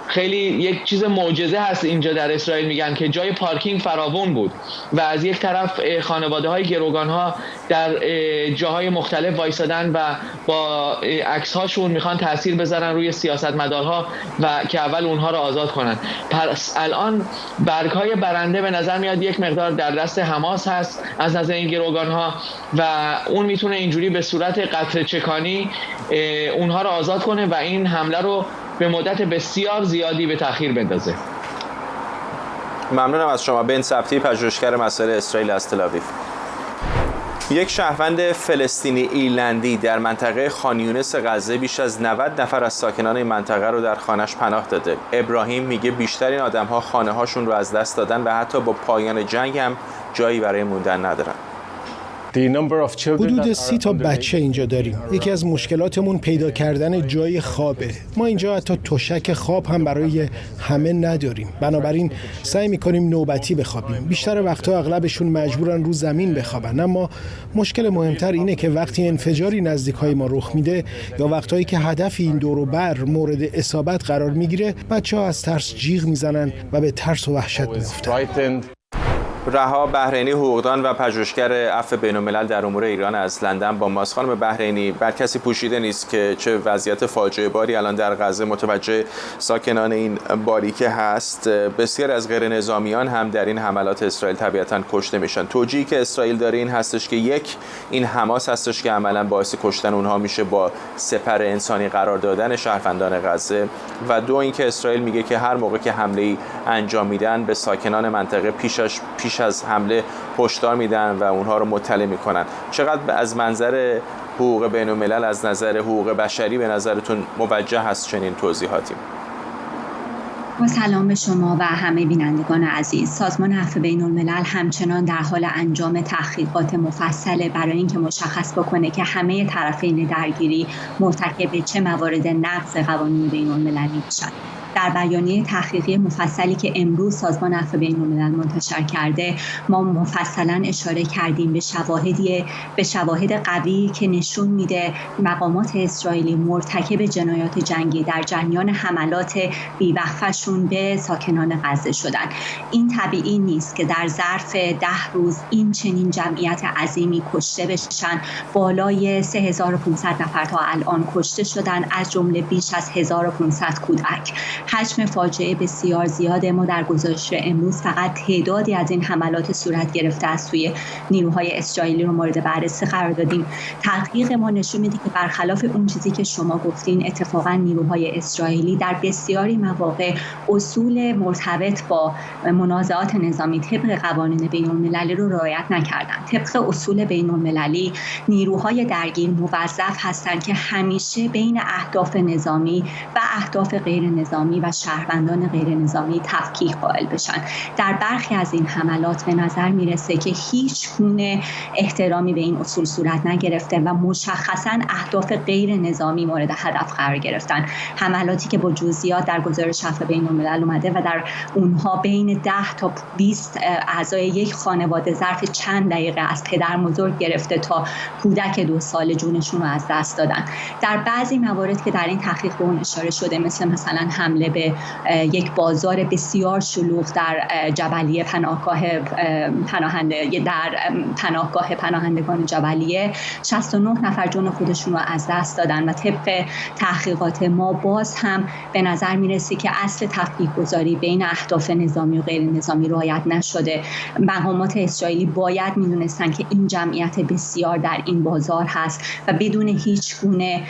خیلی یک چیز معجزه هست اینجا در اسرائیل، میگن که جای پارکینگ فراوان بود و از یک طرف خانواده های گروگان ها در جاهای مختلف وایسادن و با عکس هاشون میخوان تاثیر بذارن روی سیاستمدارها و که اول اونها رو آزاد کنن. پس الان برگ های برنده به نظر میاد یک مقدار در دست حماس هست از نظر این گروگان ها و اون میتونه اینجوری به صورت قطره چکانی اونها رو آزاد کنه و این حمله رو به مدت بسیار زیادی به تأخیر بندازه. ممنونم از شما. بن سبتی پژوهشگر مسائل اسرائیل از تل آویو. یک شهروند فلسطینی ایرلندی در منطقه خان یونس غزه بیش از 90 نفر از ساکنان این منطقه رو در خانه‌اش پناه داده. ابراهیم میگه بیشتر این آدم‌ها خانه‌هاشون رو از دست دادن و حتی با پایان جنگ هم جایی برای موندن ندارن. حدود 30 تا بچه اینجا داریم. یکی از مشکلاتمون پیدا کردن جای خوابه. ما اینجا حتی تشک خواب هم برای همه نداریم. بنابراین سعی می‌کنیم نوبتی بخوابیم. بیشتر وقتها اغلبشون مجبورن رو زمین بخوابن، اما مشکل مهمتر اینه که وقتی انفجاری نزدیکای ما رخ میده یا وقتایی که هدف این دور و بر مورد اصابت قرار میگیره، بچه‌ها از ترس جیغ میزنن و به ترس و وحشت میافتن. رها بحرینی، حقوقدان و پژوهشگر عفو بین‌الملل در امور ایران از لندن با ماست. خانم بحرینی، بر کسی پوشیده نیست که چه وضعیت فاجعه باری الان در غزه متوجه ساکنان این باریکه هست. بسیار از غیر نظامیان هم در این حملات اسرائیل طبیعتاً کشته میشن. توجیهی که اسرائیل داره این هستش که یک، این حماس هستش که عملاً باعث کشتن اونها میشه، با سپر انسانی قرار دادن شهروندان غزه، و دو، اینکه اسرائیل میگه که هر موقع که حمله‌ای انجام میدن به ساکنان منطقه پیش از حمله هشدار میدن و اونها رو مطلع میکنن. چقدر از منظر حقوق بین الملل، از نظر حقوق بشری به نظرتون موجه هست چنین توضیحاتی؟ با سلام به شما و همه بینندگان عزیز. سازمان عفو بین الملل همچنان در حال انجام تحقیقات مفصله برای اینکه مشخص بکنه که همه طرفین درگیری مرتکب چه موارد نقض قوانین بین المللی میشن. در بیانیه تحقیقی مفصلی که امروز سازمان عفو بین الملل منتشر کرده، ما مفصلا اشاره کردیم به شواهد قوی که نشون میده مقامات اسرائیلی مرتکب جنایات جنگی در جریان حملات بیوقفه‌شون به ساکنان غزه شدن. این طبیعی نیست که در ظرف 10 روز این چنین جمعیت عظیمی کشته بشن. بالای 3500 نفر تا الان کشته شدن، از جمله بیش از 1500 کودک. حجم فاجعه بسیار زیاده. ما در گزارش امروز فقط تعدادی از این حملات صورت گرفته از سوی نیروهای اسرائیلی رو مورد بررسی قرار دادیم. تحقیق ما نشون میده که برخلاف اون چیزی که شما گفتین، اتفاقا نیروهای اسرائیلی در بسیاری مواقع اصول مرتبط با منازعات نظامی طبق قوانین بین المللی رو رعایت نکردن. طبق اصول بین المللی نیروهای درگیر موظف هستند که همیشه بین اهداف نظامی و اهداف غیر نظامی و شهروندان غیر نظامی تفکیک قائل بشن. در برخی از این حملات به نظر میرسه که هیچ گونه احترامی به این اصول صورت نگرفته و مشخصاً اهداف غیر نظامی مورد هدف قرار گرفتن. حملاتی که با جزئیات در گزارش عفو بین الملل اومده و در اونها بین 10 تا 20 اعضای یک خانواده ظرف چند دقیقه از پدر بزرگ گرفته تا کودک 2 ساله جونشون رو از دست دادن. در بعضی موارد که در این تحقیق به اون اشاره شده، مثلا حمله به یک بازار بسیار شلوغ در جبلیه، پناهگاه پناهندگان جبلیه، 69 نفر جون خودشون رو از دست دادن و طبق تحقیقات ما باز هم به نظر میرسه که اصل تفکیک گذاری بین اهداف نظامی و غیر نظامی رعایت نشده. مقامات اسرائیلی باید میدونستن که این جمعیت بسیار در این بازار هست و بدون هیچ گونه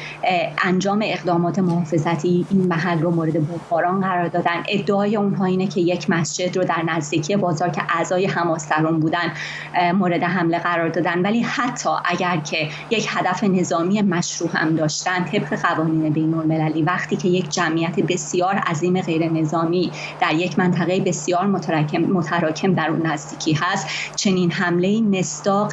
انجام اقدامات محافظتی این محل رو مورد بمباران قرار دادن. ادعای اونها اینه که یک مسجد رو در نزدیکی بازار که اعضای حماس در اون بودن مورد حمله قرار دادن، ولی حتی اگر که یک هدف نظامی مشروع هم داشتن، طبق قوانین بین المللی وقتی که یک جمعیت بسیار عظیم غیر نظامی در یک منطقه بسیار متراکم در اون نزدیکی هست، چنین حمله مصداق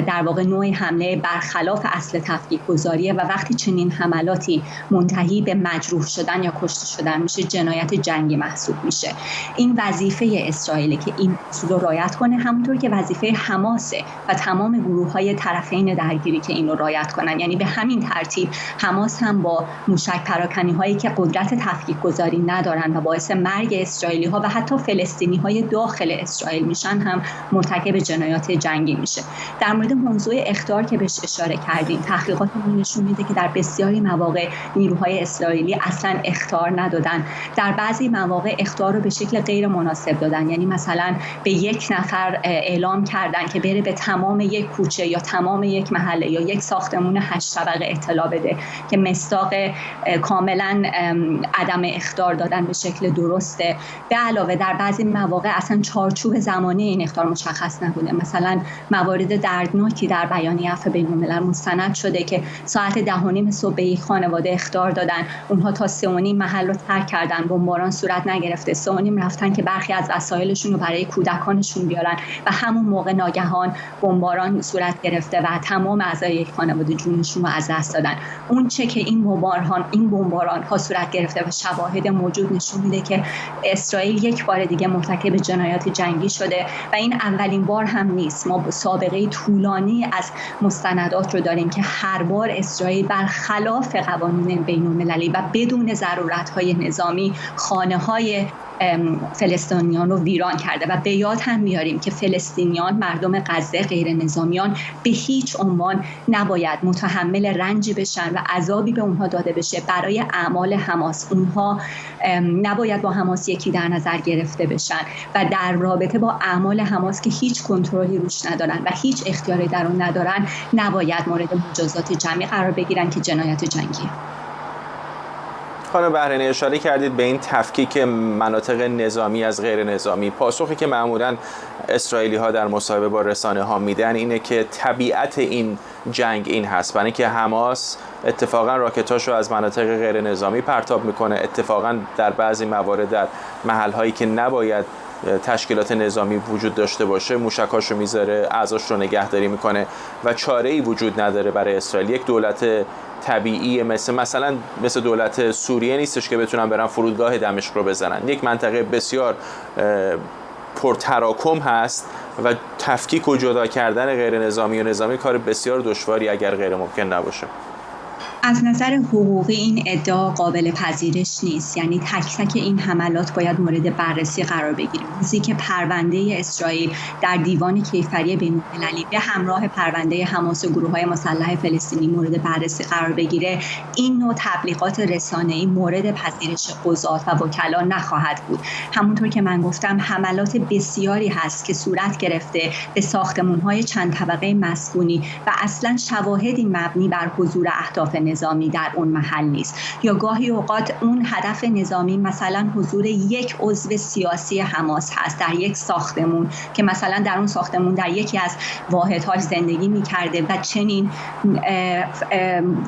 در واقع نوع حمله برخلاف اصل تفکیک گذاریه و وقتی چنین حملاتی منتهی به مجروح شدن یا کشته شدن میشه، جنایت جنگی محسوب میشه. این وظیفه اسرائیل که این اصول رو رعایت کنه، همونطور که وظیفه حماسه و تمام گروه‌های طرفین درگیری که این رو رعایت کنن. یعنی به همین ترتیب حماس هم با موشک پراکنی‌هایی که قدرت تفکیک گذاری ندارن و باعث مرگ اسرائیلی‌ها و حتی فلسطینی‌های داخل اسرائیل میشن، هم مرتکب جنایات جنگی میشه. در مورد موضوع اخطار که بهش اشاره کردیم، تحقیقاتمون نشون میده که در بسیاری مواقع نیروهای اسرائیلی اصلا اخطار ندادن. در بعضی مواقع اخطار رو به شکل غیر مناسب دادن. یعنی مثلا به یک نفر اعلام کردن که بره به تمام یک کوچه یا تمام یک محله یا یک ساختمان 8 طبقه اطلاع بده، که مصداق کاملا عدم اخطار دادن به شکل درسته. به علاوه در بعضی مواقع اصلا چارچوب زمانی این اخطار مشخص نبوده. مثلا موارد دردناکی در بیانیه عفو بین الملل مستند شده که ساعت 10:30 صبح به یک خانواده اخطار دادن، اونها تا 3:30 محل رو ترک کردن، بمباران صورت نگرفته. 3:30 رفتن که برخی از وسایلشون رو برای کودکانشون بیارن و همون موقع ناگهان بمباران صورت گرفته و تمام اعضای یک خانواده جونشون رو از دست دادن. اون چه که این بمباران ها صورت گرفته و شواهد موجود نشون میده که اسرائیل یک بار دیگه مرتکب جنایات جنگی شده و این اولین بار هم نیست. ما سابقه طولانی از مستندات رو داریم که هر بار اسرائیل برخلاف قوانین بین المللی و بدون ضرورت‌های نظامی خانه‌های فلسطینیان رو ویران کرده. و به یاد هم میاریم که فلسطینیان، مردم غزه، غیر نظامیان به هیچ عنوان نباید متحمل رنجی بشن و عذابی به اونها داده بشه برای اعمال حماس. اونها نباید با حماس یکی در نظر گرفته بشن و در رابطه با اعمال حماس که هیچ کنترلی روش ندارن و هیچ اختیاری در اون ندارن نباید مورد مجازات جمعی قرار بگیرن که جنایت جنگی. خانم بهرینی، اشاره کردید به این تفکیک مناطق نظامی از غیر نظامی. پاسخی که معمولاً اسرائیلی ها در مصاحبه با رسانه ها میدن اینه که طبیعت این جنگ این هست، برای اینکه حماس اتفاقاً راکتاشو از مناطق غیر نظامی پرتاب میکنه، اتفاقاً در بعضی موارد در محل هایی که نباید تشکیلات نظامی وجود داشته باشه موشکاشو میذاره، اعضاش رو نگهداری میکنه و چاره‌ای وجود نداره برای اسرائیل. یک دولت طبیعی مثلا دولت سوریه نیستش که بتونن برن فرودگاه دمشق رو بزنن. یک منطقه بسیار پرتراکم هست و تفکیک و جدا کردن غیر نظامی و نظامی کار بسیار دشواری اگر غیر ممکن نباشه. از نظر حقوقی این ادعا قابل پذیرش نیست. یعنی تک تک این حملات باید مورد بررسی قرار بگیره. روزی که پرونده اسرائیل در دیوان کیفری بین‌المللی به همراه پرونده حماس و گروه‌های مسلح فلسطینی مورد بررسی قرار بگیره، این نوع تبلیغات رسانه‌ای مورد پذیرش قضات و وکلا نخواهد بود. همونطور که من گفتم حملات بسیاری هست که صورت گرفته به ساختمان‌های چند طبقه مسکونی و اصلاً شواهدی مبنی بر حضور اهداف نظامی در اون محل نیست، یا گاهی اوقات اون هدف نظامی مثلا حضور یک عضو سیاسی حماس هست در یک ساختمون که مثلا در اون ساختمون در یکی از واحدها زندگی می‌کرده و چنین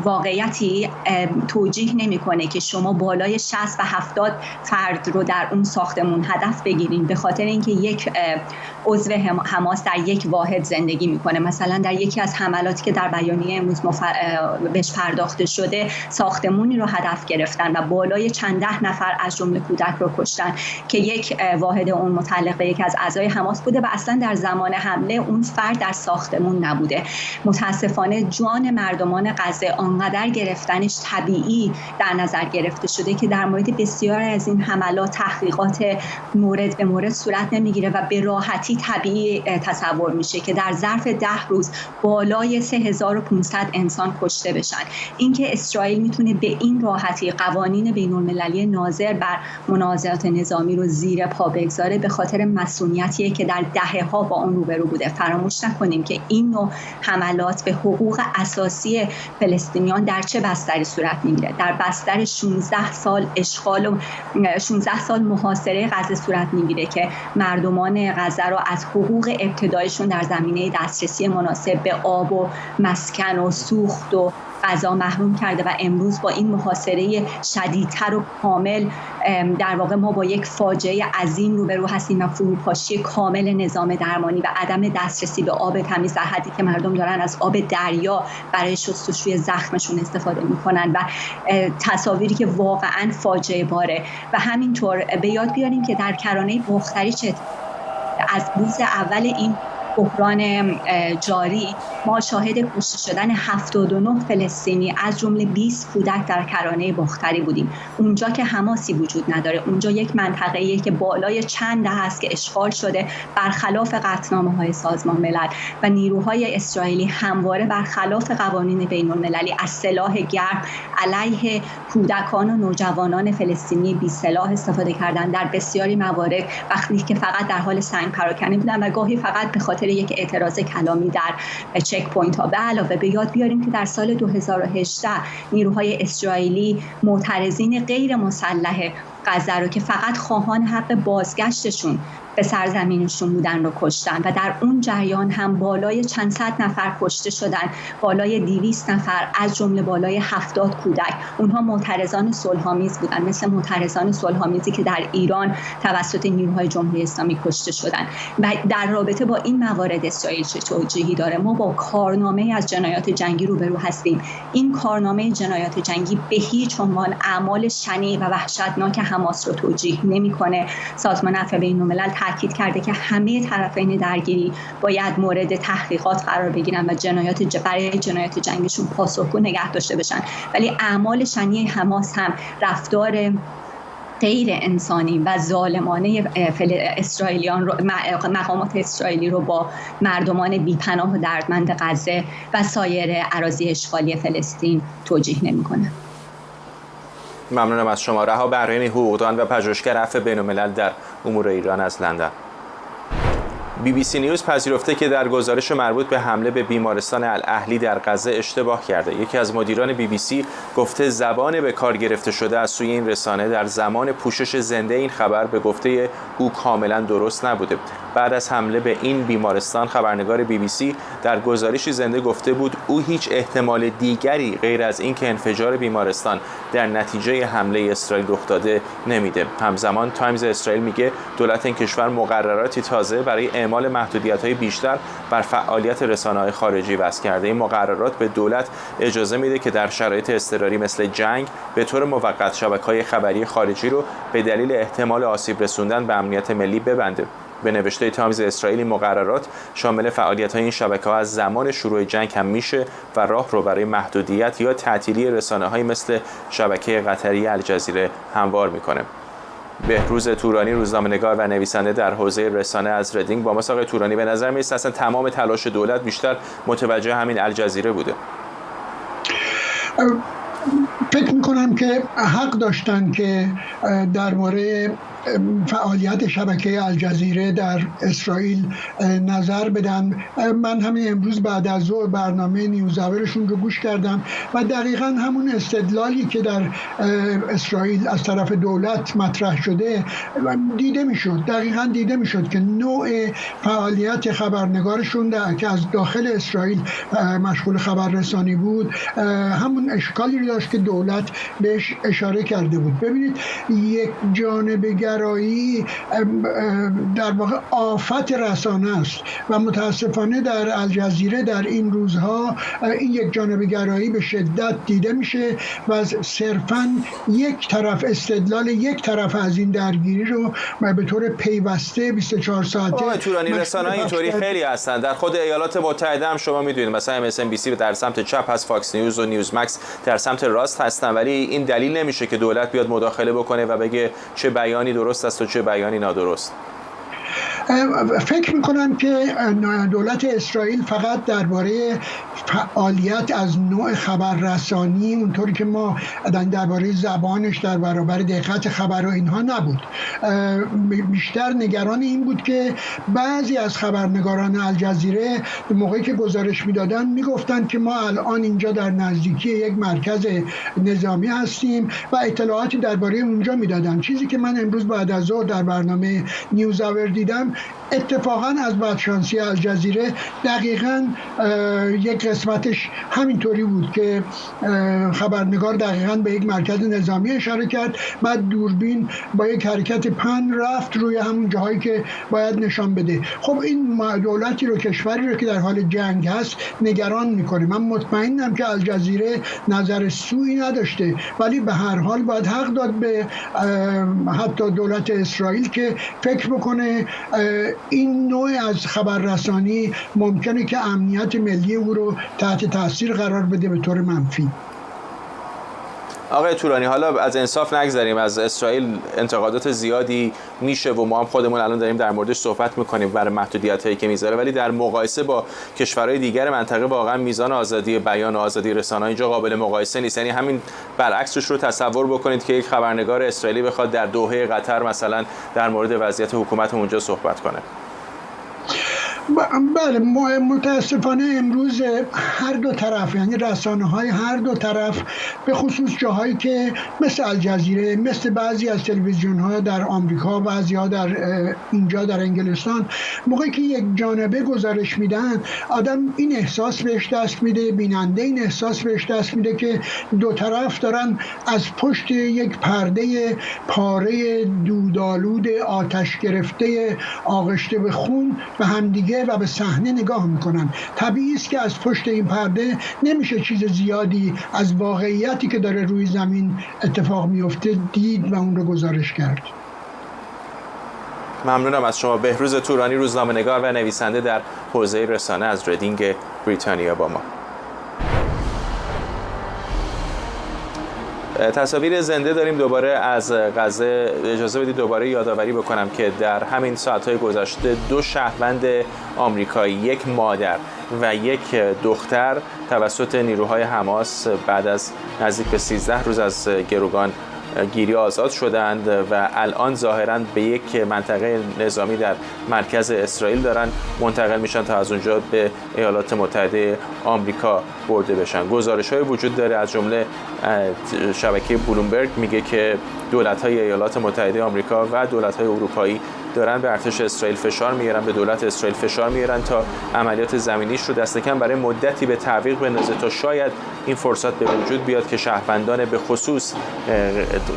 واقعیتی توجیه نمی‌کنه که شما بالای 60 و 70 فرد رو در اون ساختمون هدف بگیرین به خاطر اینکه یک عضو حماس در یک واحد زندگی می‌کنه. مثلا در یکی از حملاتی که در بیانیه امروز بهش پرداخته شده ساختمونی رو هدف گرفتن و بالای چند ده نفر از جمله کودک رو کشتن که یک واحد اون متعلق به یکی از اعضای حماس بوده و اصلا در زمان حمله اون فرد در ساختمون نبوده. متاسفانه جان مردمان غزه آنقدر گرفتنش طبیعی در نظر گرفته شده که در مورد بسیار از این حملات تحقیقات مورد به مورد صورت نمیگیره و به راحتی طبیعی تصور میشه که در ظرف 10 روز بالای 3500 انسان کشته بشن. اینکه اسرائیل میتونه به این راحتی قوانین بین‌المللی ناظر بر منازعات نظامی رو زیر پا بگذاره به خاطر مسئولیتیه که در دهه‌ها با اون روبرو بوده. فراموش نکنیم که این نوع حملات به حقوق اساسی فلسطینیان در چه بستری صورت میگیره؟ در بستر 16 سال اشغال و 16 سال محاصره غزه صورت میگیره که مردمان غزه رو از حقوق ابتدایشون در زمینه دسترسی مناسب به آب و مسکن و سوخت و غذا محروم کرده و امروز با این محاصره شدیدتر و کامل در واقع ما با یک فاجعه عظیم روبرو هستیم و فروپاشی کامل نظام درمانی و عدم دسترسی به آب تمیز در حدی که مردم دارن از آب دریا برای شستشوی زخمشون استفاده میکنن و تصاویری که واقعا فاجعه باره. و همینطور به یاد بیاریم که در کرانه بختری از روز اول این بحران جاری ما شاهد کشته شدن 79 فلسطینی از جمله 20 کودک در کرانه بختری بودیم. اونجا که حماسی وجود نداره، اونجا یک منطقه‌ایه که بالای چند دهه است که اشغال شده برخلاف قطعنامه‌های سازمان ملل و نیروهای اسرائیلی همواره برخلاف قوانین بین‌المللی از سلاح گرم علیه کودکان و نوجوانان فلسطینی بی سلاح استفاده کردن. در بسیاری موارد وقتی که فقط در حال سنگ پراکنی بودن و گاهی فقط به خاطر یک اعتراض کلامی در چک پوینت ها. به علاوه به یاد بیاریم که در سال 2018 نیروهای اسرائیلی معترضین غیر مسلح غزه رو که فقط خواهان حق بازگشتشون به سرزمینشون بودن رو کشتن و در اون جریان هم بالای چند صد نفر کشته شدن، بالای 200 نفر از جمله بالای 70 کودک. اونها معترضان صلح‌آمیز بودن، مثل معترضان صلح‌آمیزی که در ایران توسط نیروهای جمهوری اسلامی کشته شدن. و در رابطه با این موارد اسرائیل چه توجیهی داره؟ ما با کارنامه از جنایات جنگی روبرو هستیم. این کارنامه جنایات جنگی به هیچ عنوان اعمال شنیع و وحشتناک حماس رو توجیه نمی‌کنه. سازمان عفو بین‌الملل تاکید کرده که همه طرفین درگیری باید مورد تحقیقات قرار بگیرن و برای جنایات جنگیشون پاسخگو نگه داشته بشن. ولی اعمال شنیع حماس هم رفتار غیر انسانی و ظالمانه اسرائیلیان رو، مقامات اسرائیلی رو با مردمان بی‌پناه و دردمند غزه و سایر اراضی اشغالی فلسطین توجیه نمی‌کنه. ممنونم از شما. رها بهرینی، حقوقدان و پژوهشگر عفو بین‌الملل در امور ایران از لندن. BBC نیوز پذیرفته که در گزارش مربوط به حمله به بیمارستان الاهلی در غزه اشتباه کرده. یکی از مدیران BBC گفته زبان به کار گرفته شده از سوی این رسانه در زمان پوشش زنده این خبر به گفته او کاملا درست نبوده. بعد از حمله به این بیمارستان خبرنگار BBC در گزارشی زنده گفته بود او هیچ احتمال دیگری غیر از این که انفجار بیمارستان در نتیجه حمله اسرائیل رخ داده نمیده. همزمان تایمز اسرائیل میگه دولت این کشور مقرراتی تازه برای اعمال محدودیت‌های بیشتر بر فعالیت رسانه‌های خارجی وضع کرده. این مقررات به دولت اجازه میده که در شرایط اضطراری مثل جنگ به طور موقت شبکه‌های خبری خارجی رو به دلیل احتمال آسیب رسوندن به امنیت ملی ببنده. به نوشته تایمز اسرائیل مقررات شامل فعالیت‌های این شبکه‌ها از زمان شروع جنگ هم میشه و راه رو برای محدودیت یا تعطیلی رسانه‌های مثل شبکه قطری الجزیره هموار میکنه. بهروز تورانی، روزنامه‌نگار و نویسنده در حوزه رسانه از ردینگ با ما. آقای تورانی، به نظر میاد اصلا تمام تلاش دولت بیشتر متوجه همین الجزیره بوده. فکر میکنم که حق داشتن که در مورد فعالیت شبکه الجزیره در اسرائیل نظر بدن. من همین امروز بعد از ظهر برنامه نیوزاورشون رو گوش کردم و دقیقاً همون استدلالی که در اسرائیل از طرف دولت مطرح شده دیده میشد. دقیقاً دیده میشد که نوع فعالیت خبرنگارشون که از داخل اسرائیل مشغول خبررسانی بود همون اشکالی رو داشت که دولت بهش اشاره کرده بود. ببینید، یک جانبه گرایی در واقع آفت رسانه است و متاسفانه در الجزیره در این روزها این یک جانبه گرایی به شدت دیده میشه و صرفاً یک طرف استدلال یک طرف از این درگیری رو به طور پیوسته 24 ساعته. آقای تورانی، رسانه‌های اینطوری خیلی هستن. در خود ایالات متحده هم شما میدونید مثلا MSNBC در سمت چپ هست، فاکس نیوز و نیوز مکس در سمت راست هستن، ولی این دلیل نمیشه که دولت بیاد مداخله بکنه و بگه چه بیانی درست است و چه بیانی نادرست. فکر میکنم که دولت اسرائیل فقط درباره فعالیت از نوع خبررسانی اونطوری که ما درباره زبانش در برابر دقت خبر و اینها نبود. بیشتر نگران این بود که بعضی از خبرنگاران الجزیره موقعی که گزارش میدادن میگفتن که ما الان اینجا در نزدیکی یک مرکز نظامی هستیم و اطلاعاتی درباره اونجا میدادن. چیزی که من امروز بعد از ظهر در برنامه نیوزاور دیدم اتفاقا از بدشانسی الجزیره دقیقاً یک قسمتش همینطوری بود که خبرنگار دقیقاً به یک مرکز نظامی اشاره کرد، بعد دوربین با یک حرکت پن رفت روی همون جاهایی که باید نشان بده. خب این دولتی رو، کشوری رو که در حال جنگ هست نگران میکنه. من مطمئنم که الجزیره نظر سوئی نداشته، ولی به هر حال باید حق داد به حتی دولت اسرائیل که فکر بکنه این نوع از خبررسانی ممکنه که امنیت ملی او رو تحت تاثیر قرار بده به طور منفی. آقای تورانی، حالا از انصاف نگذریم، از اسرائیل انتقادات زیادی میشه و ما هم خودمون الان داریم در موردش صحبت میکنیم برای محدودیتایی که میذاره، ولی در مقایسه با کشورهای دیگر منطقه واقعا میزان آزادی بیان و آزادی رسانه‌ها اینجا قابل مقایسه نیست. یعنی همین برعکسش رو تصور بکنید که یک خبرنگار اسرائیلی بخواد در دوحه قطر مثلا در مورد وضعیت حکومت اونجا صحبت کنه. بله، متاسفانه امروز هر دو طرف، یعنی رسانه‌های هر دو طرف، به خصوص جاهایی که مثل الجزیره، مثل بعضی از تلویزیون‌ها در آمریکا، بعضی‌ها در اینجا در انگلستان، موقعی که یک جانبه گزارش میدن آدم این احساس بهش دست میده، بیننده این احساس بهش دست میده که دو طرف دارن از پشت یک پرده پاره دودآلود آتش گرفته آغشته به خون به همدیگه و به صحنه نگاه میکنن. طبیعی است که از پشت این پرده نمیشه چیز زیادی از واقعیتی که داره روی زمین اتفاق میفته دید و اون رو گزارش کرد. ممنونم از شما. بهروز تورانی، روزنامه‌نگار و نویسنده در حوزه رسانه از ردینگ بریتانیا با ما. تصاویر زنده داریم دوباره از غزه. اجازه بدید دوباره یادآوری بکنم که در همین ساعت‌های گذشته 2 شهروند آمریکایی، یک مادر و یک دختر توسط نیروهای حماس بعد از نزدیک به 13 روز از گروگان گیری آزاد شدند و الان ظاهراً به یک منطقه نظامی در مرکز اسرائیل دارن منتقل میشن تا از اونجا به ایالات متحده آمریکا برده بشن. گزارش‌های وجود داره، از جمله شبکه بلومبرگ میگه که دولت‌های ایالات متحده آمریکا و دولت‌های اروپایی دارن به ارتش اسرائیل فشار میارن، به دولت اسرائیل فشار میارن تا عملیات زمینیش رو دست کم برای مدتی به تعویق بندازه تا شاید این فرصت به وجود بیاد که شهروندان به خصوص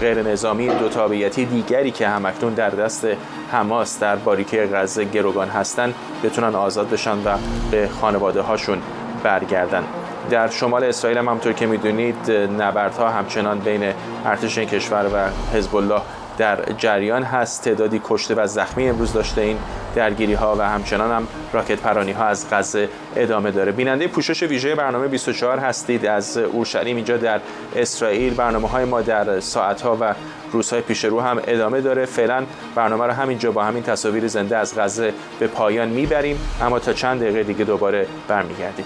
غیر نظامی دو تابعیتی دیگری که همکنون در دست حماس در باریکه غزه گروگان هستن بتونن آزاد بشن و به خانواده هاشون برگردن. در شمال اسرائیل هم همونطور که میدونید نبردها همچنان بین ارتش این کشور و حزب الله در جریان هست. تعدادی کشته و زخمی امروز داشته این درگیری ها و همچنان هم راکت پرانی ها از غزه ادامه داره. بیننده پوشش ویژه برنامه 24 هستید از اورشلیم اینجا در اسرائیل. برنامه های ما در ساعت ها و روزهای پیش رو هم ادامه داره. فعلا برنامه رو همینجا با همین تصاویر زنده از غزه به پایان میبریم، اما تا چند دقیقه دیگه دوباره برمیگردیم.